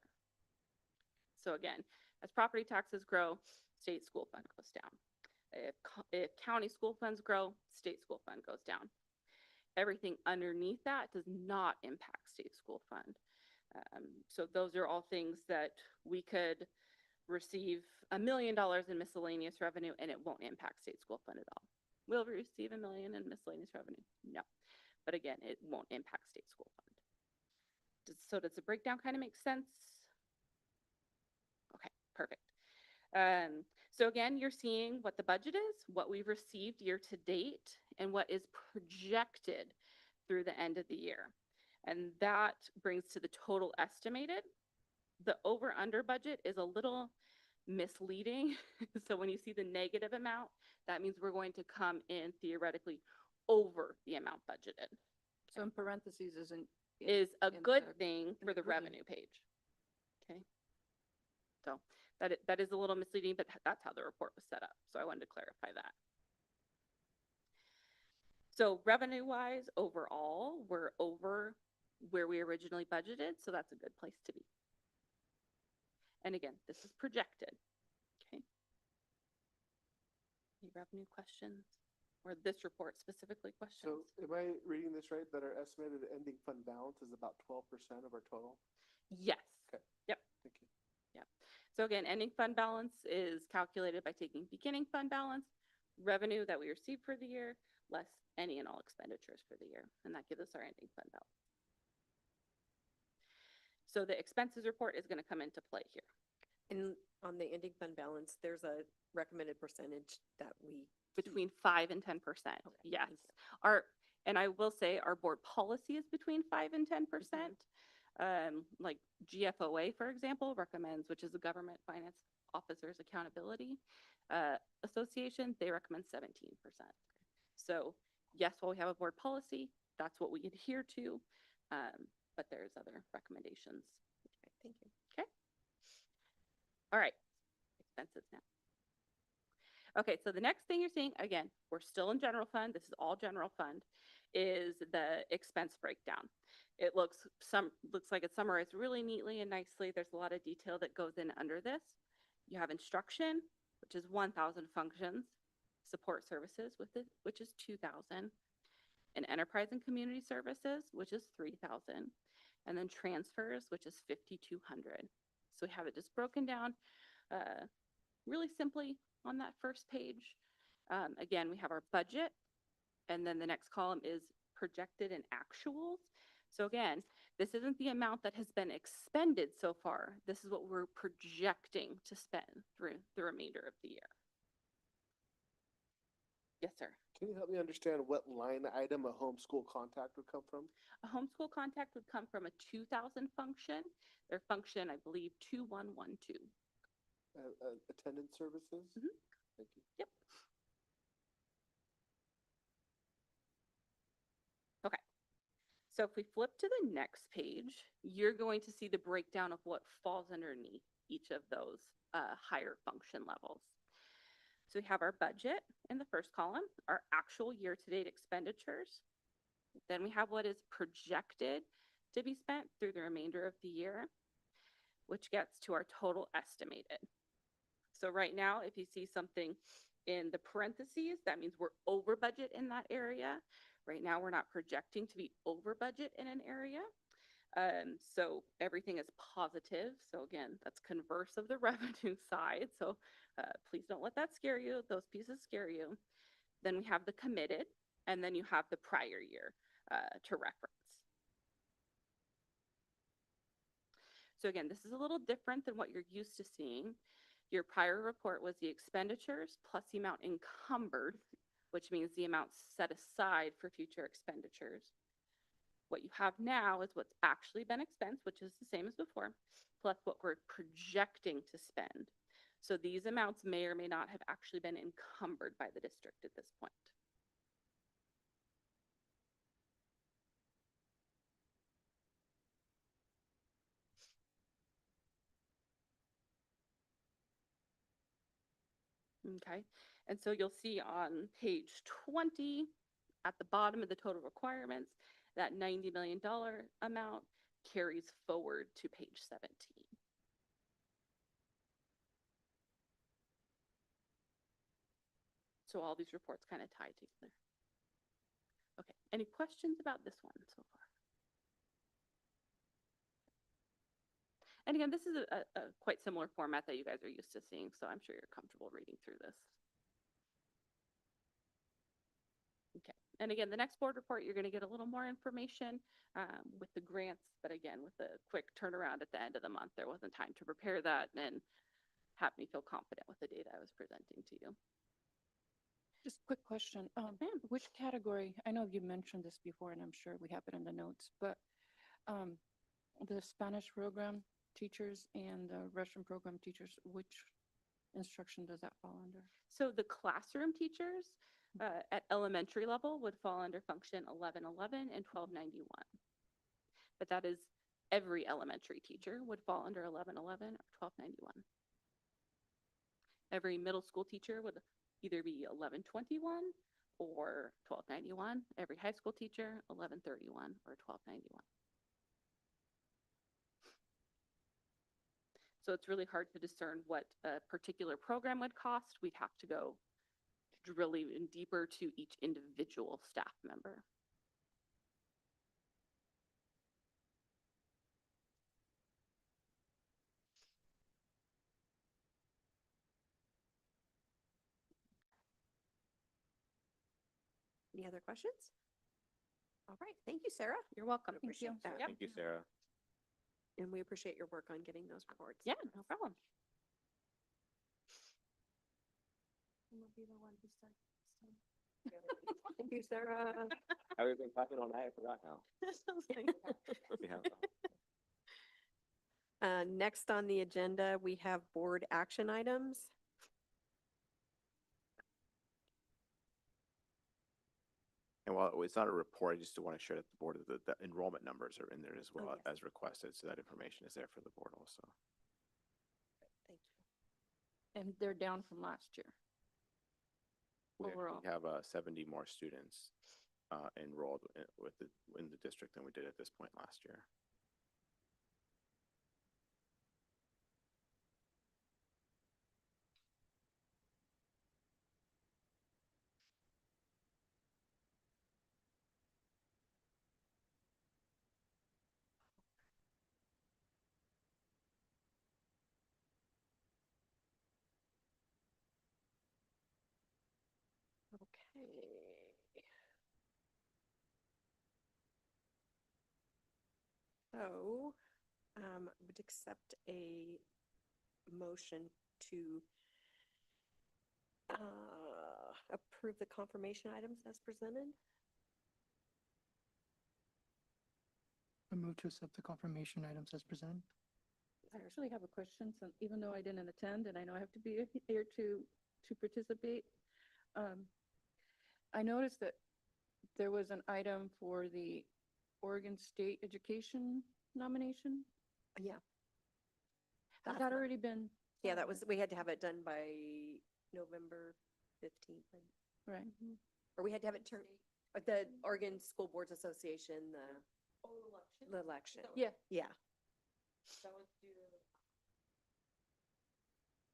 [SPEAKER 11] So again, as property taxes grow, state school fund goes down. If county school funds grow, state school fund goes down. Everything underneath that does not impact state school fund. So those are all things that we could receive $1 million in miscellaneous revenue and it won't impact state school fund at all. Will we receive $1 million in miscellaneous revenue? No. But again, it won't impact state school fund. So does the breakdown kind of make sense? Okay, perfect. So again, you're seeing what the budget is, what we've received year to date, and what is projected through the end of the year. And that brings to the total estimated. The over-under budget is a little misleading. So when you see the negative amount, that means we're going to come in theoretically over the amount budgeted.
[SPEAKER 8] So in parentheses
[SPEAKER 11] Is a
[SPEAKER 8] in
[SPEAKER 11] good
[SPEAKER 8] the
[SPEAKER 11] thing for the
[SPEAKER 8] improving.
[SPEAKER 11] revenue page. Okay. So that is a little misleading, but that's how the report was set up. So I wanted to clarify that. So revenue-wise, overall, we're over where we originally budgeted, so that's a good place to be. And again, this is projected. Okay. Any revenue questions? Or this report specifically questions?
[SPEAKER 2] So am I reading this right, that our estimated ending fund balance is about 12% of our total?
[SPEAKER 11] Yes.
[SPEAKER 2] Okay.
[SPEAKER 11] Yep.
[SPEAKER 2] Thank you.
[SPEAKER 11] Yep. So again, ending fund balance is calculated by taking beginning fund balance, revenue that we received for the year, less any and all expenditures for the year. And that gives us our ending fund balance. So the expenses report is going to come into play here.
[SPEAKER 1] And on the ending fund balance, there's a recommended percentage that we
[SPEAKER 11] Between 5 and 10%. Yes. And I will say our board policy is between 5 and 10%. Like GFOA, for example, recommends, which is the Government Finance Officers Accountability Association, they recommend 17%. So yes, while we have a board policy, that's what we adhere to, but there's other recommendations.
[SPEAKER 1] Thank you.
[SPEAKER 11] Okay. All right, expenses now. Okay, so the next thing you're seeing, again, we're still in general fund. This is all general fund, is the expense breakdown. It looks like it's summarized really neatly and nicely. There's a lot of detail that goes in under this. You have instruction, which is 1,000 functions, support services which is 2,000, and enterprise and community services, which is 3,000, and then transfers, which is 5,200. So we have it just broken down really simply on that first page. Again, we have our budget, and then the next column is projected and actuals. So again, this isn't the amount that has been expended so far. This is what we're projecting to spend through the remainder of the year. Yes, sir.
[SPEAKER 2] Can you help me understand what line item a homeschool contact would come from?
[SPEAKER 11] A homeschool contact would come from a 2,000 function. Their function, I believe, 2112.
[SPEAKER 2] Attendance services?
[SPEAKER 11] Mhm.
[SPEAKER 2] Thank you.
[SPEAKER 11] Yep. Okay. So if we flip to the next page, you're going to see the breakdown of what falls underneath each of those higher function levels. So we have our budget in the first column, our actual year-to-date expenditures. Then we have what is projected to be spent through the remainder of the year, which gets to our total estimated. So right now, if you see something in the parentheses, that means we're over budget in that area. Right now, we're not projecting to be over budget in an area. So everything is positive. So again, that's converse of the revenue side. So please don't let that scare you. Those pieces scare you. Then we have the committed, and then you have the prior year to reference. So again, this is a little different than what you're used to seeing. Your prior report was the expenditures plus the amount encumbered, which means the amount set aside for future expenditures. What you have now is what's actually been expensed, which is the same as before, plus what we're projecting to spend. So these amounts may or may not have actually been encumbered by the district at this point. Okay, and so you'll see on page 20, at the bottom of the total requirements, that $90 million amount carries forward to page 17. So all these reports kind of tie together. Okay, any questions about this one so far? And again, this is a quite similar format that you guys are used to seeing, so I'm sure you're comfortable reading through this. Okay, and again, the next board report, you're going to get a little more information with the grants, but again, with the quick turnaround at the end of the month, there wasn't time to prepare that and have me feel confident with the data I was presenting to you.
[SPEAKER 8] Just quick question. Which category? I know you mentioned this before, and I'm sure we have it in the notes, but the Spanish program teachers and the Russian program teachers, which instruction does that fall under?
[SPEAKER 11] So the classroom teachers at elementary level would fall under function 1111 and 1291. But that is every elementary teacher would fall under 1111 or 1291. Every middle school teacher would either be 1121 or 1291. Every high school teacher, 1131 or 1291. So it's really hard to discern what a particular program would cost. We'd have to go drill even deeper to each individual staff member.
[SPEAKER 1] Any other questions? All right, thank you, Sarah.
[SPEAKER 11] You're welcome.
[SPEAKER 1] We appreciate that.
[SPEAKER 11] Yep.
[SPEAKER 10] Thank you, Sarah.
[SPEAKER 1] And we appreciate your work on getting those reports.
[SPEAKER 11] Yeah, no problem.
[SPEAKER 7] Will be the one who starts.
[SPEAKER 1] Thank you, Sarah.
[SPEAKER 10] I've been clapping all night. I forgot now. We have,
[SPEAKER 1] Next on the agenda, we have board action items.
[SPEAKER 10] And while it's not a report, I just want to share that the board, the enrollment numbers are in there as well
[SPEAKER 1] yes.
[SPEAKER 10] as requested. So that information is there for the board also.
[SPEAKER 1] Thank you.
[SPEAKER 8] And they're down from last year.
[SPEAKER 10] We
[SPEAKER 8] Overall.
[SPEAKER 10] actually have 70 more students enrolled in the district than we did at this point last year.
[SPEAKER 1] Okay. So, would accept a motion to approve the confirmation items as presented.
[SPEAKER 9] I move to accept the confirmation items as presented.
[SPEAKER 8] I actually have a question, so even though I didn't attend and I know I have to be here to participate. I noticed that there was an item for the Oregon State Education nomination.
[SPEAKER 1] Yeah.
[SPEAKER 8] Has
[SPEAKER 1] That's
[SPEAKER 8] that
[SPEAKER 1] not-
[SPEAKER 8] already been?
[SPEAKER 1] Yeah, that was, we had to have it done by November 15th.
[SPEAKER 8] Right.
[SPEAKER 1] Or we had to have it turned, the Oregon School Boards Association, the election.
[SPEAKER 8] Yeah.
[SPEAKER 1] Yeah.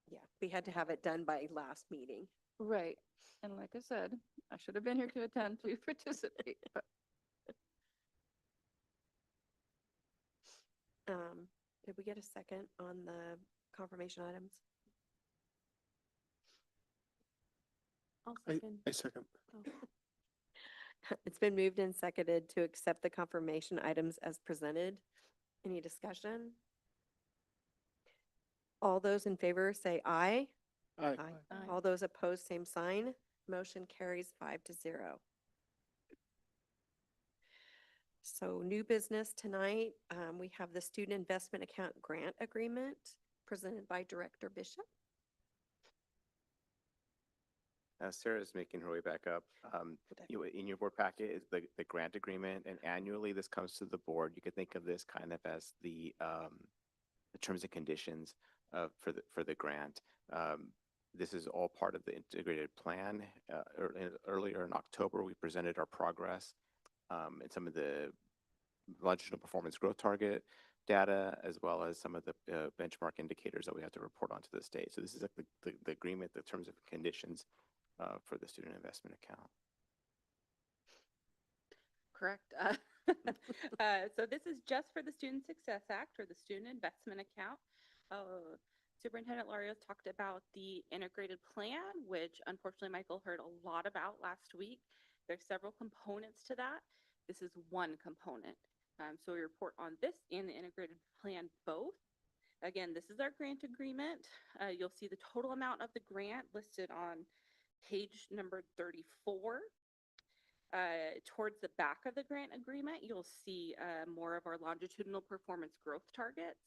[SPEAKER 1] Yeah, we had to have it done by last meeting.
[SPEAKER 8] Right. And like I said, I should have been here to attend to participate, but
[SPEAKER 1] Did we get a second on the confirmation items?
[SPEAKER 7] I'll second.
[SPEAKER 2] I second.
[SPEAKER 7] Oh.
[SPEAKER 1] It's been moved and seconded to accept the confirmation items as presented. Any discussion? All those in favor say aye.
[SPEAKER 2] Aye.
[SPEAKER 8] Aye.
[SPEAKER 1] All those opposed, same sign. Motion carries 5-0. So new business tonight, we have the Student Investment Account Grant Agreement presented by Director Bishop.
[SPEAKER 10] Sarah's making her way back up. In your board packet is the grant agreement, and annually this comes to the board. You could think of this kind of as the terms and conditions for the grant. This is all part of the integrated plan. Earlier in October, we presented our progress and some of the longitudinal performance growth target data, as well as some of the benchmark indicators that we have to report onto the state. So this is like the agreement, the terms and conditions for the student investment account.
[SPEAKER 11] Correct. So this is just for the Student Success Act or the Student Investment Account. Superintendent Larios talked about the integrated plan, which unfortunately Michael heard a lot about last week. There's several components to that. This is one component. So we report on this and the integrated plan both. Again, this is our grant agreement. You'll see the total amount of the grant listed on page number 34. Towards the back of the grant agreement, you'll see more of our longitudinal performance growth targets.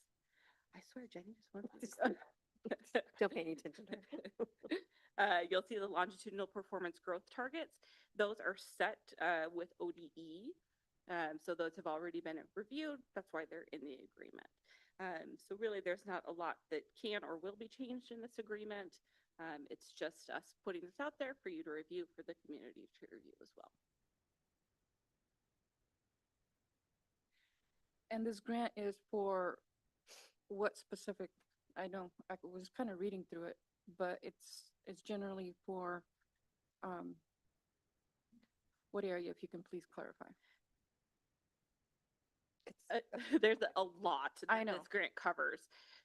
[SPEAKER 11] I swear, Jenny just went.
[SPEAKER 1] Still paying attention to her.
[SPEAKER 11] You'll see the longitudinal performance growth targets. Those are set with ODE. So those have already been reviewed. That's why they're in the agreement. So really, there's not a lot that can or will be changed in this agreement. It's just us putting this out there for you to review, for the community to review as well.
[SPEAKER 8] And this grant is for what specific? I know I was kind of reading through it, but it's generally for what area, if you can please clarify?
[SPEAKER 11] There's a lot
[SPEAKER 8] I
[SPEAKER 11] that
[SPEAKER 8] know.
[SPEAKER 11] this grant covers.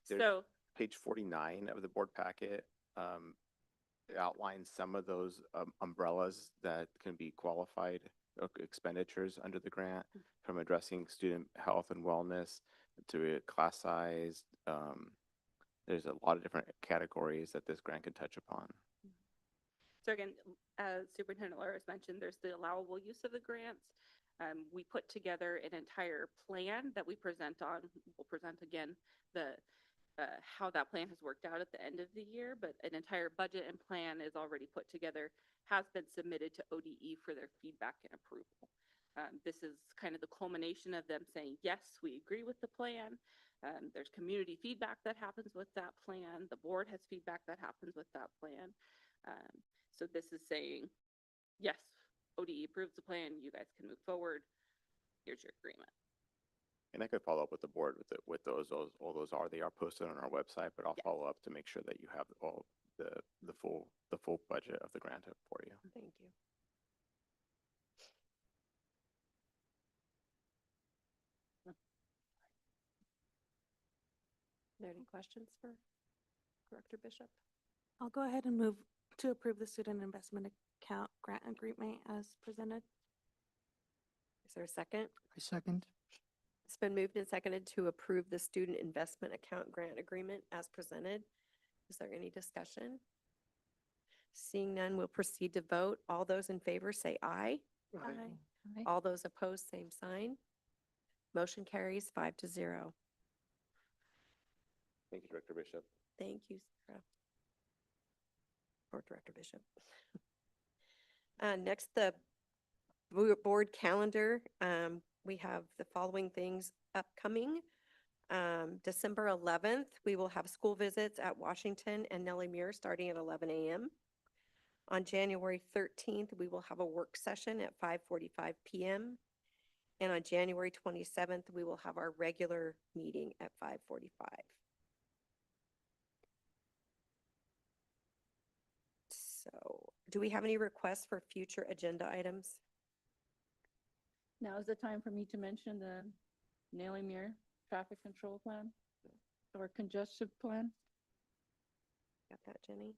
[SPEAKER 10] There's-
[SPEAKER 11] So
[SPEAKER 10] Page 49 of the board packet outlines some of those umbrellas that can be qualified expenditures under the grant, from addressing student health and wellness to class size. There's a lot of different categories that this grant can touch upon.
[SPEAKER 11] So again, as Superintendent Larios mentioned, there's the allowable use of the grants. We put together an entire plan that we present on. We'll present again the how that plan has worked out at the end of the year, but an entire budget and plan is already put together, has been submitted to ODE for their feedback and approval. This is kind of the culmination of them saying, yes, we agree with the plan. There's community feedback that happens with that plan. The board has feedback that happens with that plan. So this is saying, yes, ODE approves the plan, you guys can move forward. Here's your agreement.
[SPEAKER 10] And I could follow up with the board with those, all those they are posted on our website, but I'll
[SPEAKER 11] Yes.
[SPEAKER 10] follow up to make sure that you have all the full budget of the grant for you.
[SPEAKER 1] Thank you. Are there any questions for Director Bishop?
[SPEAKER 7] I'll go ahead and move to approve the student investment account grant agreement as presented.
[SPEAKER 1] Is there a second?
[SPEAKER 9] I second.
[SPEAKER 1] It's been moved and seconded to approve the student investment account grant agreement as presented. Is there any discussion? Seeing none, we'll proceed to vote. All those in favor say aye.
[SPEAKER 7] Aye.
[SPEAKER 1] All those opposed, same sign. Motion carries 5-0.
[SPEAKER 10] Thank you, Director Bishop.
[SPEAKER 1] Thank you, Sarah. Or Director Bishop. Next, the board calendar. We have the following things upcoming. December 11th, we will have school visits at Washington and Nellie Muir starting at 11 a.m. On January 13th, we will have a work session at 5:45 p.m. And on January 27th, we will have our regular meeting at 5:45. So, do we have any requests for future agenda items?
[SPEAKER 8] Now is the time for me to mention the Nellie Muir traffic control plan or congestion plan.
[SPEAKER 1] Got that, Jenny?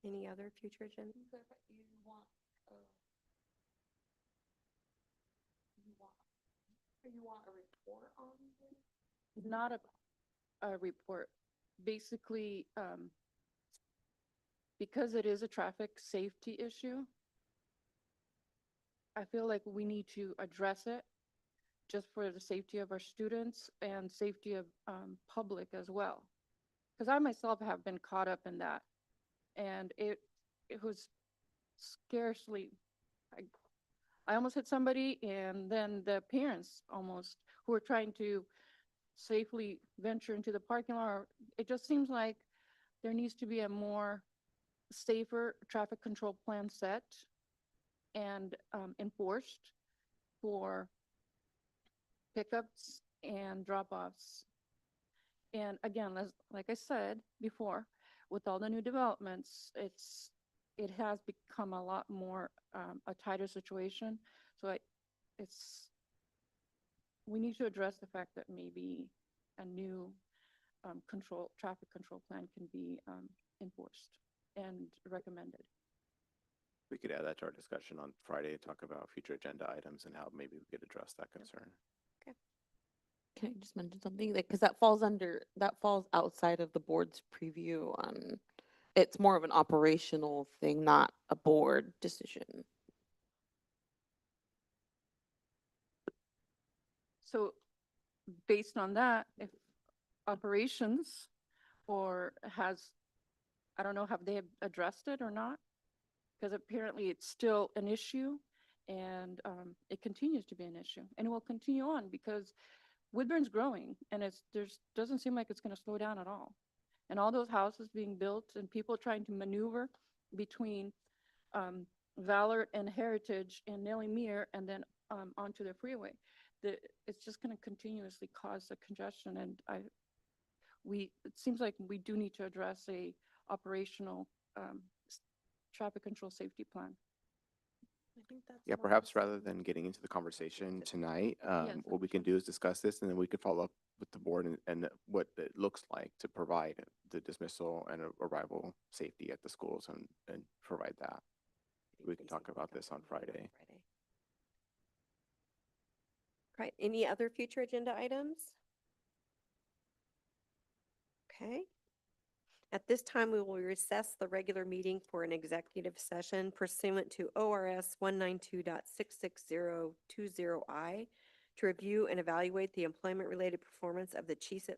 [SPEAKER 1] Any other future agenda?
[SPEAKER 8] Not a report. Basically, because it is a traffic safety issue, I feel like we need to address it just for the safety of our students and safety of public as well. Because I myself have been caught up in that. And it was scarcely, I almost hit somebody, and then the parents almost, who were trying to safely venture into the parking lot. It just seems like there needs to be a more safer traffic control plan set and enforced for pickups and drop-offs. And again, like I said before, with all the new developments, it has become a lot more a tighter situation. So we need to address the fact that maybe a new traffic control plan can be enforced and recommended.
[SPEAKER 10] We could add that to our discussion on Friday, talk about future agenda items and how maybe we could address that concern.
[SPEAKER 12] Can I just mention something? Like, because that falls outside of the board's preview on, it's more of an operational thing, not a board decision.
[SPEAKER 8] So based on that, if operations I don't know, have they addressed it or not? Because apparently it's still an issue and it continues to be an issue and it will continue on because Woodburn's growing and doesn't seem like it's going to slow down at all. And all those houses being built and people trying to maneuver between Valor and Heritage and Nellie Muir and then onto the freeway. It's just going to continuously cause a congestion, and it seems like we do need to address a operational traffic control safety plan.
[SPEAKER 7] I think that's
[SPEAKER 10] Yeah,
[SPEAKER 7] more
[SPEAKER 10] perhaps
[SPEAKER 7] of a-
[SPEAKER 10] rather than getting into the conversation tonight,
[SPEAKER 8] Yes,
[SPEAKER 10] what we can do is discuss this and then we could follow up with the board and what it looks like to provide the dismissal and arrival safety at the schools and provide that. We can talk about this on Friday.
[SPEAKER 1] Right, any other future agenda items? Okay. At this time, we will recess the regular meeting for an executive session pursuant to ORS 192.66020I to review and evaluate the employment-related performance of the chief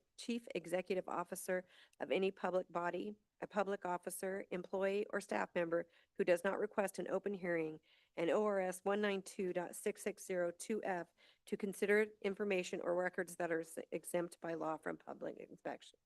[SPEAKER 1] executive officer of any public body, a public officer, employee, or staff member who does not request an open hearing, and ORS 192.6602F to consider information or records that are exempt by law from public inspection.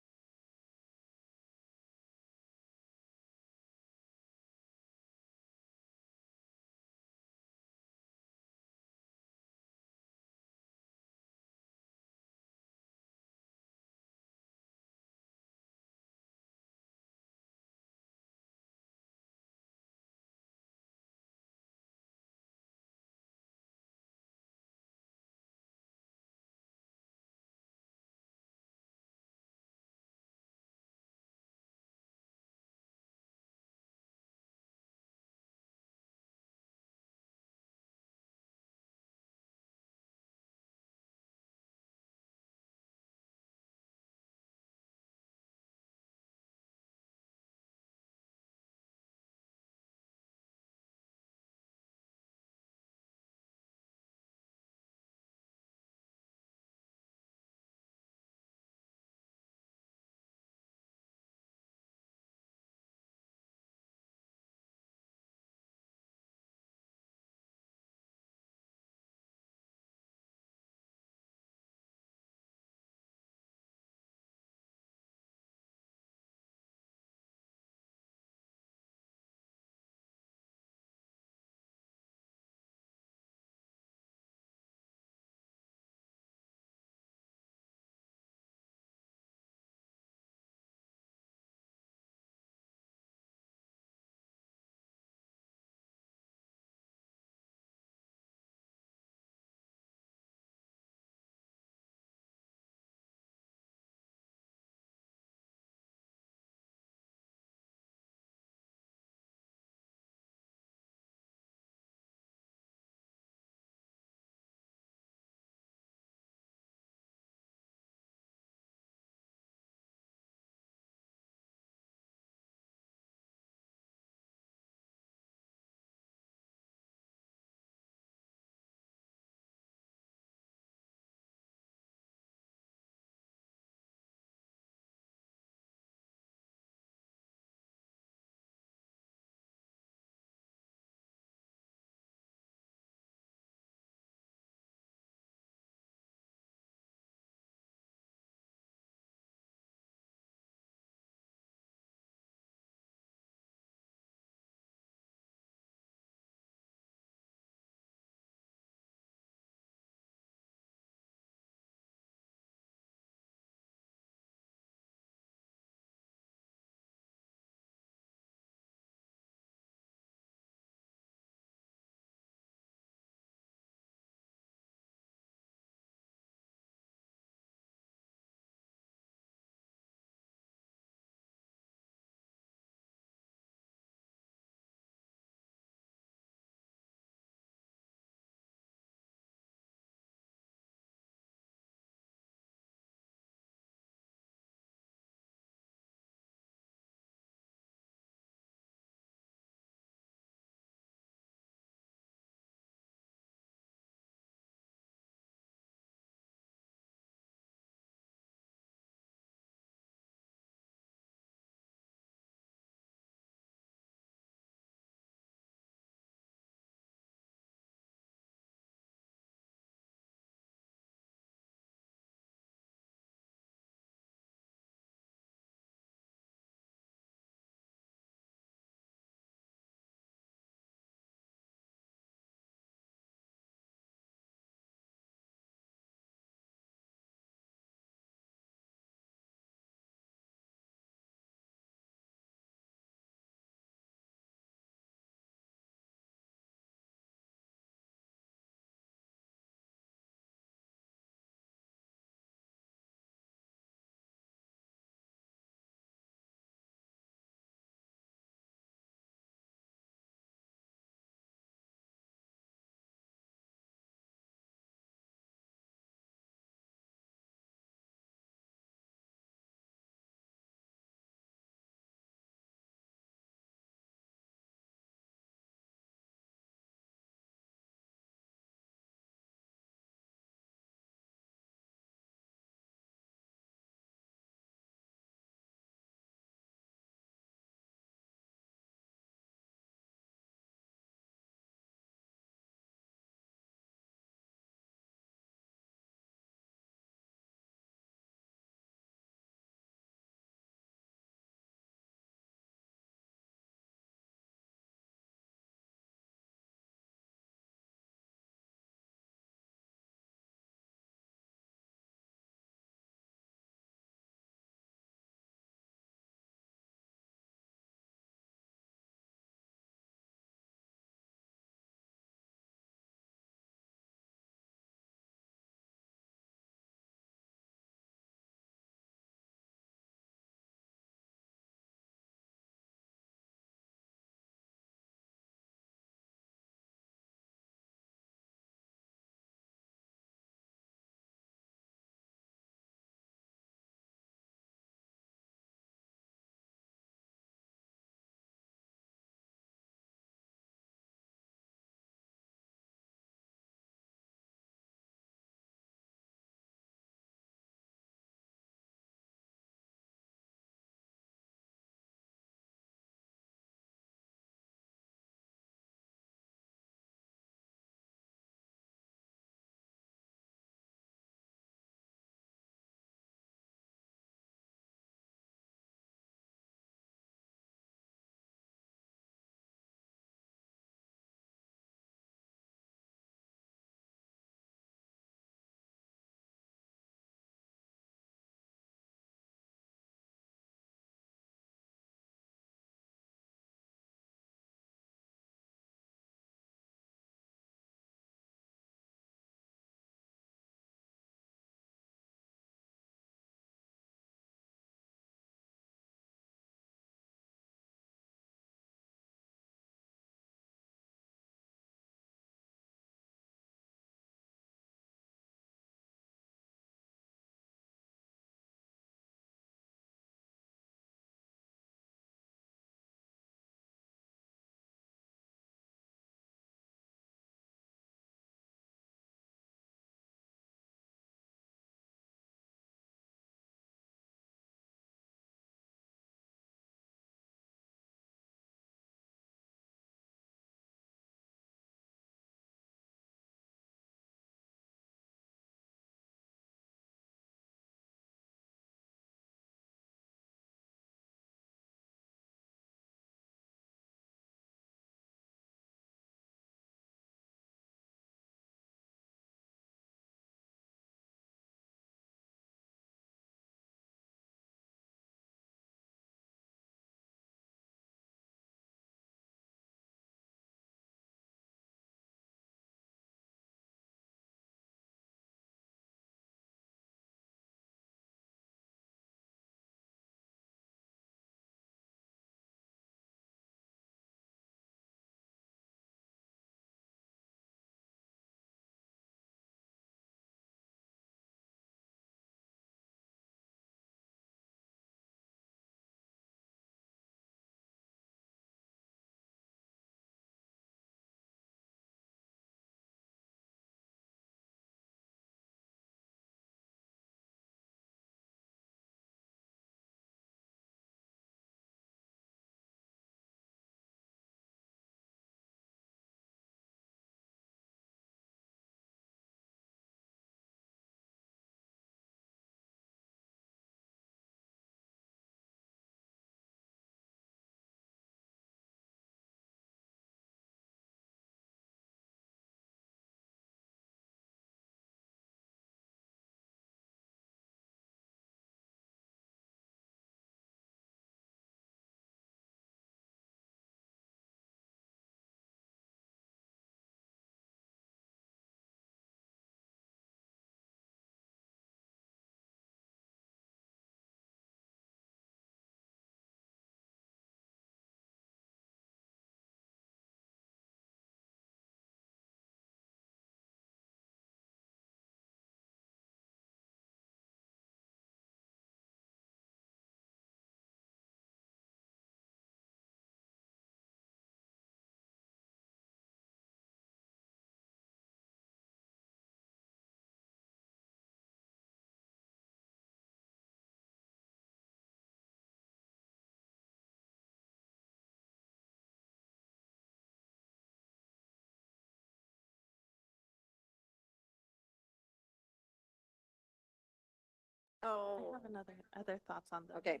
[SPEAKER 7] I
[SPEAKER 1] Oh,
[SPEAKER 7] have other thoughts on the
[SPEAKER 1] okay.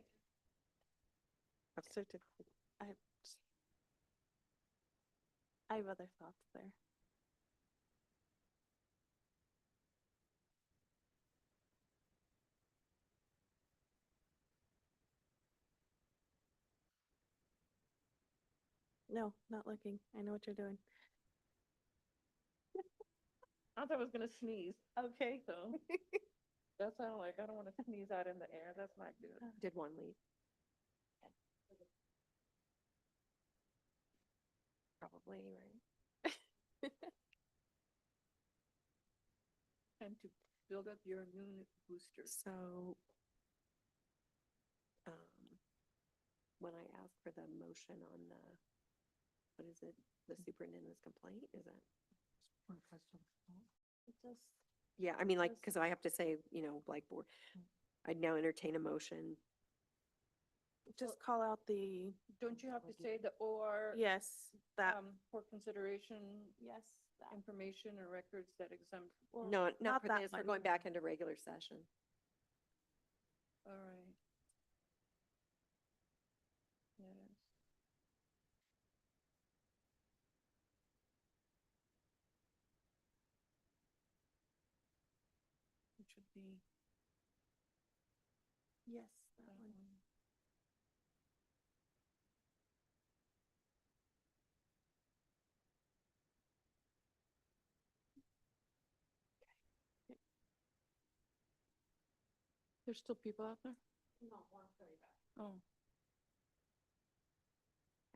[SPEAKER 7] certificate. I have other thoughts there. No, not looking. I know what you're doing.
[SPEAKER 8] I thought I was gonna sneeze.
[SPEAKER 7] Okay.
[SPEAKER 8] So that sounded like I don't want to sneeze out in the air. That's not good.
[SPEAKER 1] Did one leave? Probably, right?
[SPEAKER 8] Time to build up your immune booster.
[SPEAKER 1] So, when I ask for the motion on the, what is it, the superintendent's complaint, is that?
[SPEAKER 7] It just,
[SPEAKER 1] Yeah, I mean, like,
[SPEAKER 7] Just-
[SPEAKER 1] because I have to say, you know, like, board, I'd now entertain a motion.
[SPEAKER 7] just call out the,
[SPEAKER 8] Don't you have to say the OR?
[SPEAKER 7] yes, that,
[SPEAKER 8] For consideration,
[SPEAKER 7] yes, that.
[SPEAKER 8] information or records that exempt.
[SPEAKER 7] Well,
[SPEAKER 1] No, not for
[SPEAKER 7] that
[SPEAKER 1] this, we're
[SPEAKER 7] one.
[SPEAKER 1] going back into regular session.
[SPEAKER 8] All right. Yes. It should be
[SPEAKER 7] Yes, that
[SPEAKER 8] that
[SPEAKER 7] one.
[SPEAKER 8] one. There's still people out there?
[SPEAKER 7] No, one very bad.
[SPEAKER 8] Oh,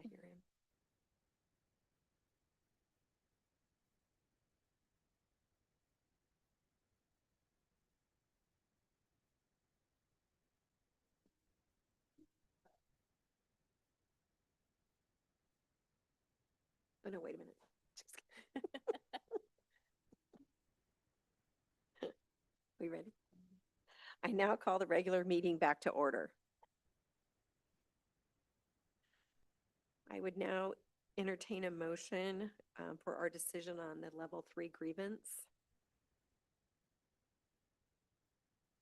[SPEAKER 1] I hear him. Oh, no, wait a minute. Just kidding. We ready? I now call the regular meeting back to order. I would now entertain a motion for our decision on the level 3 grievance.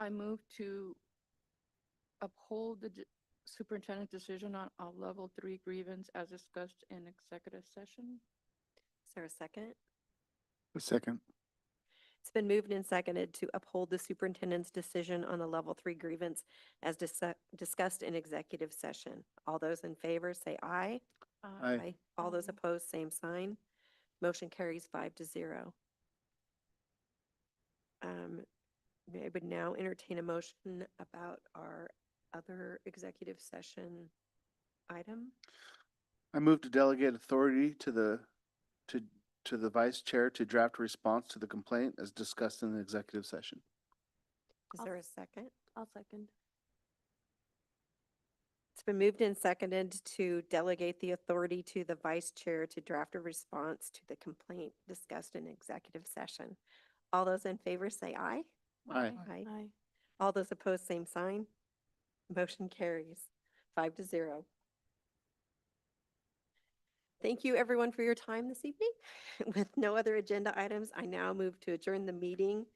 [SPEAKER 8] I move to uphold the superintendent decision on a level 3 grievance as discussed in executive session.
[SPEAKER 1] Is there a second?
[SPEAKER 3] A second.
[SPEAKER 1] It's been moved and seconded to uphold the superintendent's decision on the level 3 grievance as discussed in executive session. All those in favor say aye.
[SPEAKER 3] Aye.
[SPEAKER 1] All those
[SPEAKER 7] Aye.
[SPEAKER 1] opposed, same sign. Motion carries 5-0. I would now entertain a motion about our other executive session item.
[SPEAKER 2] I move to delegate authority to the vice chair to draft a response to the complaint as discussed in the executive session.
[SPEAKER 1] Is
[SPEAKER 7] I'll
[SPEAKER 1] there a second?
[SPEAKER 7] I'll second.
[SPEAKER 1] It's been moved and seconded to delegate the authority to the vice chair to draft a response to the complaint discussed in executive session. All those in favor say aye.
[SPEAKER 2] Aye.
[SPEAKER 1] Aye.
[SPEAKER 7] Aye.
[SPEAKER 1] All those opposed, same sign. Motion carries 5-0. Thank you, everyone, for your time this evening. With no other agenda items, I now move to adjourn the meeting